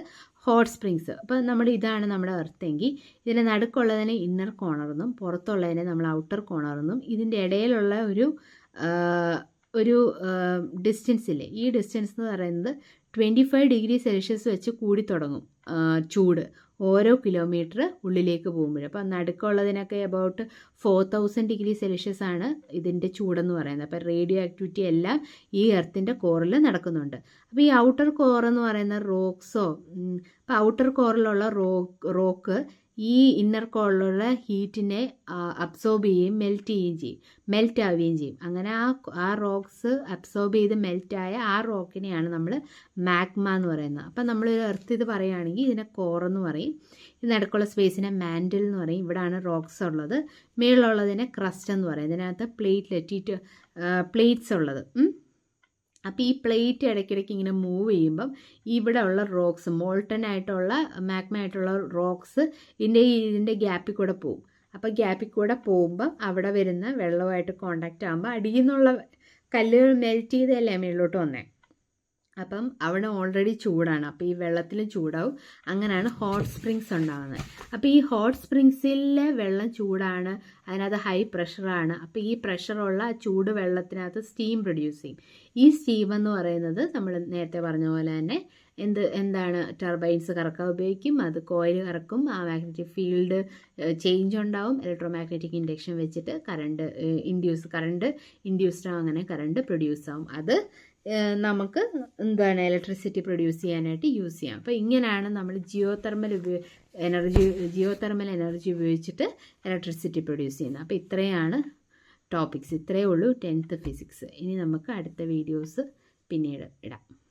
ഹോട്ട് സ്പ്രിങ്സ്, അപ്പോൾ ഇതാണ് നമ്മുടെ എർത്ത്. ഇതിൻ്റെ നടുക്കുള്ളതിനെ ഇന്നർ കോർണറെന്നും പുറത്തുള്ളതിനെ നമ്മൾ ഔട്ടർ കോർണറെന്നും, ഇതിൻ്റെ ഇടയിലുള്ള ഒരു ഡിസ്റ്റൻസ് ഇല്ലേ, ഈ ഡിസ്റ്റൻസ് എന്ന് പറയുന്നത് 25 ഡിഗ്രി സെൽഷ്യസ് വെച്ച് കൂടി തുടങ്ങും ചൂട് ഓരോ കിലോമീറ്റർ ഉള്ളിലേക്ക് പോകുമ്പോൾ. അപ്പോൾ നടുക്കുള്ളതിനൊക്കെ അബൌട്ട് 4000 ഡിഗ്രി സെൽഷ്യസ് ആണ് ഇതിൻ്റെ ചൂടെന്ന് പറയുന്നത്. അപ്പോൾ റേഡിയോ ആക്ടിവിറ്റി എല്ലാം ഈ എർത്തിൻ്റെ കോറിൽ നടക്കുന്നുണ്ട്. അപ്പോൾ ഈ ഔട്ടർ കോർ എന്ന് പറയുന്ന റോക്സോ, അപ്പോൾ ഔട്ടർ കോറിലുള്ള റോക്ക് ഈ ഇന്നർ കോറിലുള്ള ഹീറ്റിനെ അബ്സോർബ് ചെയ്യുകയും മെൽറ്റ് ആവുകയും ചെയ്യും. അങ്ങനെ ആ റോക്സ് അബ്സോർബ് ചെയ്ത് മെൽറ്റായ ആ റോക്കിനെയാണ് നമ്മൾ മാഗ്മ എന്ന് പറയുന്നത്. അപ്പം നമ്മളൊരു എർത്ത് ഇത് പറയുകയാണെങ്കിൽ ഇതിനെ കോറെന്ന് പറയും. ഇത് നടുക്കുള്ള സ്പേസിനെ മാൻഡിൽ എന്ന് പറയും. ഇവിടെയാണ് റോക്സ് ഉള്ളത്. മേളിലുള്ളതിനെ ക്രസ്റ്റ് എന്ന് പറയും. ഇതിനകത്ത് പ്ലേറ്റ്സ് ഉള്ളത്. അപ്പോൾ ഈ പ്ലേറ്റ് ഇടയ്ക്കിടയ്ക്ക് ഇങ്ങനെ മൂവ് ചെയ്യുമ്പം ഇവിടെ ഉള്ള റോക്സ്, മോൾട്ടൺ ആയിട്ടുള്ള മാഗ്മ ആയിട്ടുള്ള റോക്സ് ഇതിൻ്റെ ഗ്യാപ്പിൽ കൂടെ പോകും. അപ്പോൾ ഗ്യാപ്പിൽ കൂടെ പോകുമ്പോൾ അവിടെ വരുന്ന വെള്ളമായിട്ട് കോണ്ടാക്റ്റ് ആകുമ്പോൾ അടിയിൽ നിന്നുള്ള കല്ലുകൾ മെൽറ്റ് ചെയ്തല്ലേ മേളിലോട്ട് വന്നേ. അപ്പം അവിടെ ഓൾറെഡി ചൂടാണ്, അപ്പോൾ ഈ വെള്ളത്തിലും ചൂടാവും. അങ്ങനെയാണ് ഹോട്ട് സ്പ്രിങ്സ് ഉണ്ടാകുന്നത്. അപ്പോൾ ഈ ഹോട്ട് സ്പ്രിങ്സിലെ വെള്ളം ചൂടാണ്, അതിനകത്ത് ഹൈ പ്രഷറാണ്. അപ്പോൾ ഈ പ്രഷറുള്ള ചൂട് വെള്ളത്തിനകത്ത് സ്റ്റീം പ്രൊഡ്യൂസ് ചെയ്യും. ഈ സ്റ്റീം എന്ന് പറയുന്നത് നമ്മൾ നേരത്തെ പറഞ്ഞ പോലെ തന്നെ എന്താണ് ടർബൈൻസ് കറക്കാൻ ഉപയോഗിക്കും. അത് കോയിൽ കറക്കും, ആ മാഗ്നറ്റിക് ഫീൽഡ് ചേഞ്ച് ഉണ്ടാവും. ഇലക്ട്രോമാഗ്നറ്റിക് ഇൻഡക്ഷൻ വെച്ചിട്ട് കറണ്ട് ഇൻഡ്യൂസ്ഡ് ആവും, അങ്ങനെ കറണ്ട് പ്രൊഡ്യൂസ് ആവും. അത് നമുക്ക് ഇലക്ട്രിസിറ്റി പ്രൊഡ്യൂസ് ചെയ്യാനായിട്ട് യൂസ് ചെയ്യാം. അപ്പോൾ ഇങ്ങനെയാണ് നമ്മൾ ജിയോ തെർമൽ എനർജി ഉപയോഗിച്ചിട്ട് ഇലക്ട്രിസിറ്റി പ്രൊഡ്യൂസ് ചെയ്യുന്നത്. അപ്പോൾ ഇത്രയാണ് ടോപ്പിക്സ്. ഇത്രയേ ഉള്ളൂ 10th ഫിസിക്സ്. ഇനി നമുക്ക് അടുത്ത വീഡിയോസ് പിന്നീട് ഇടാം.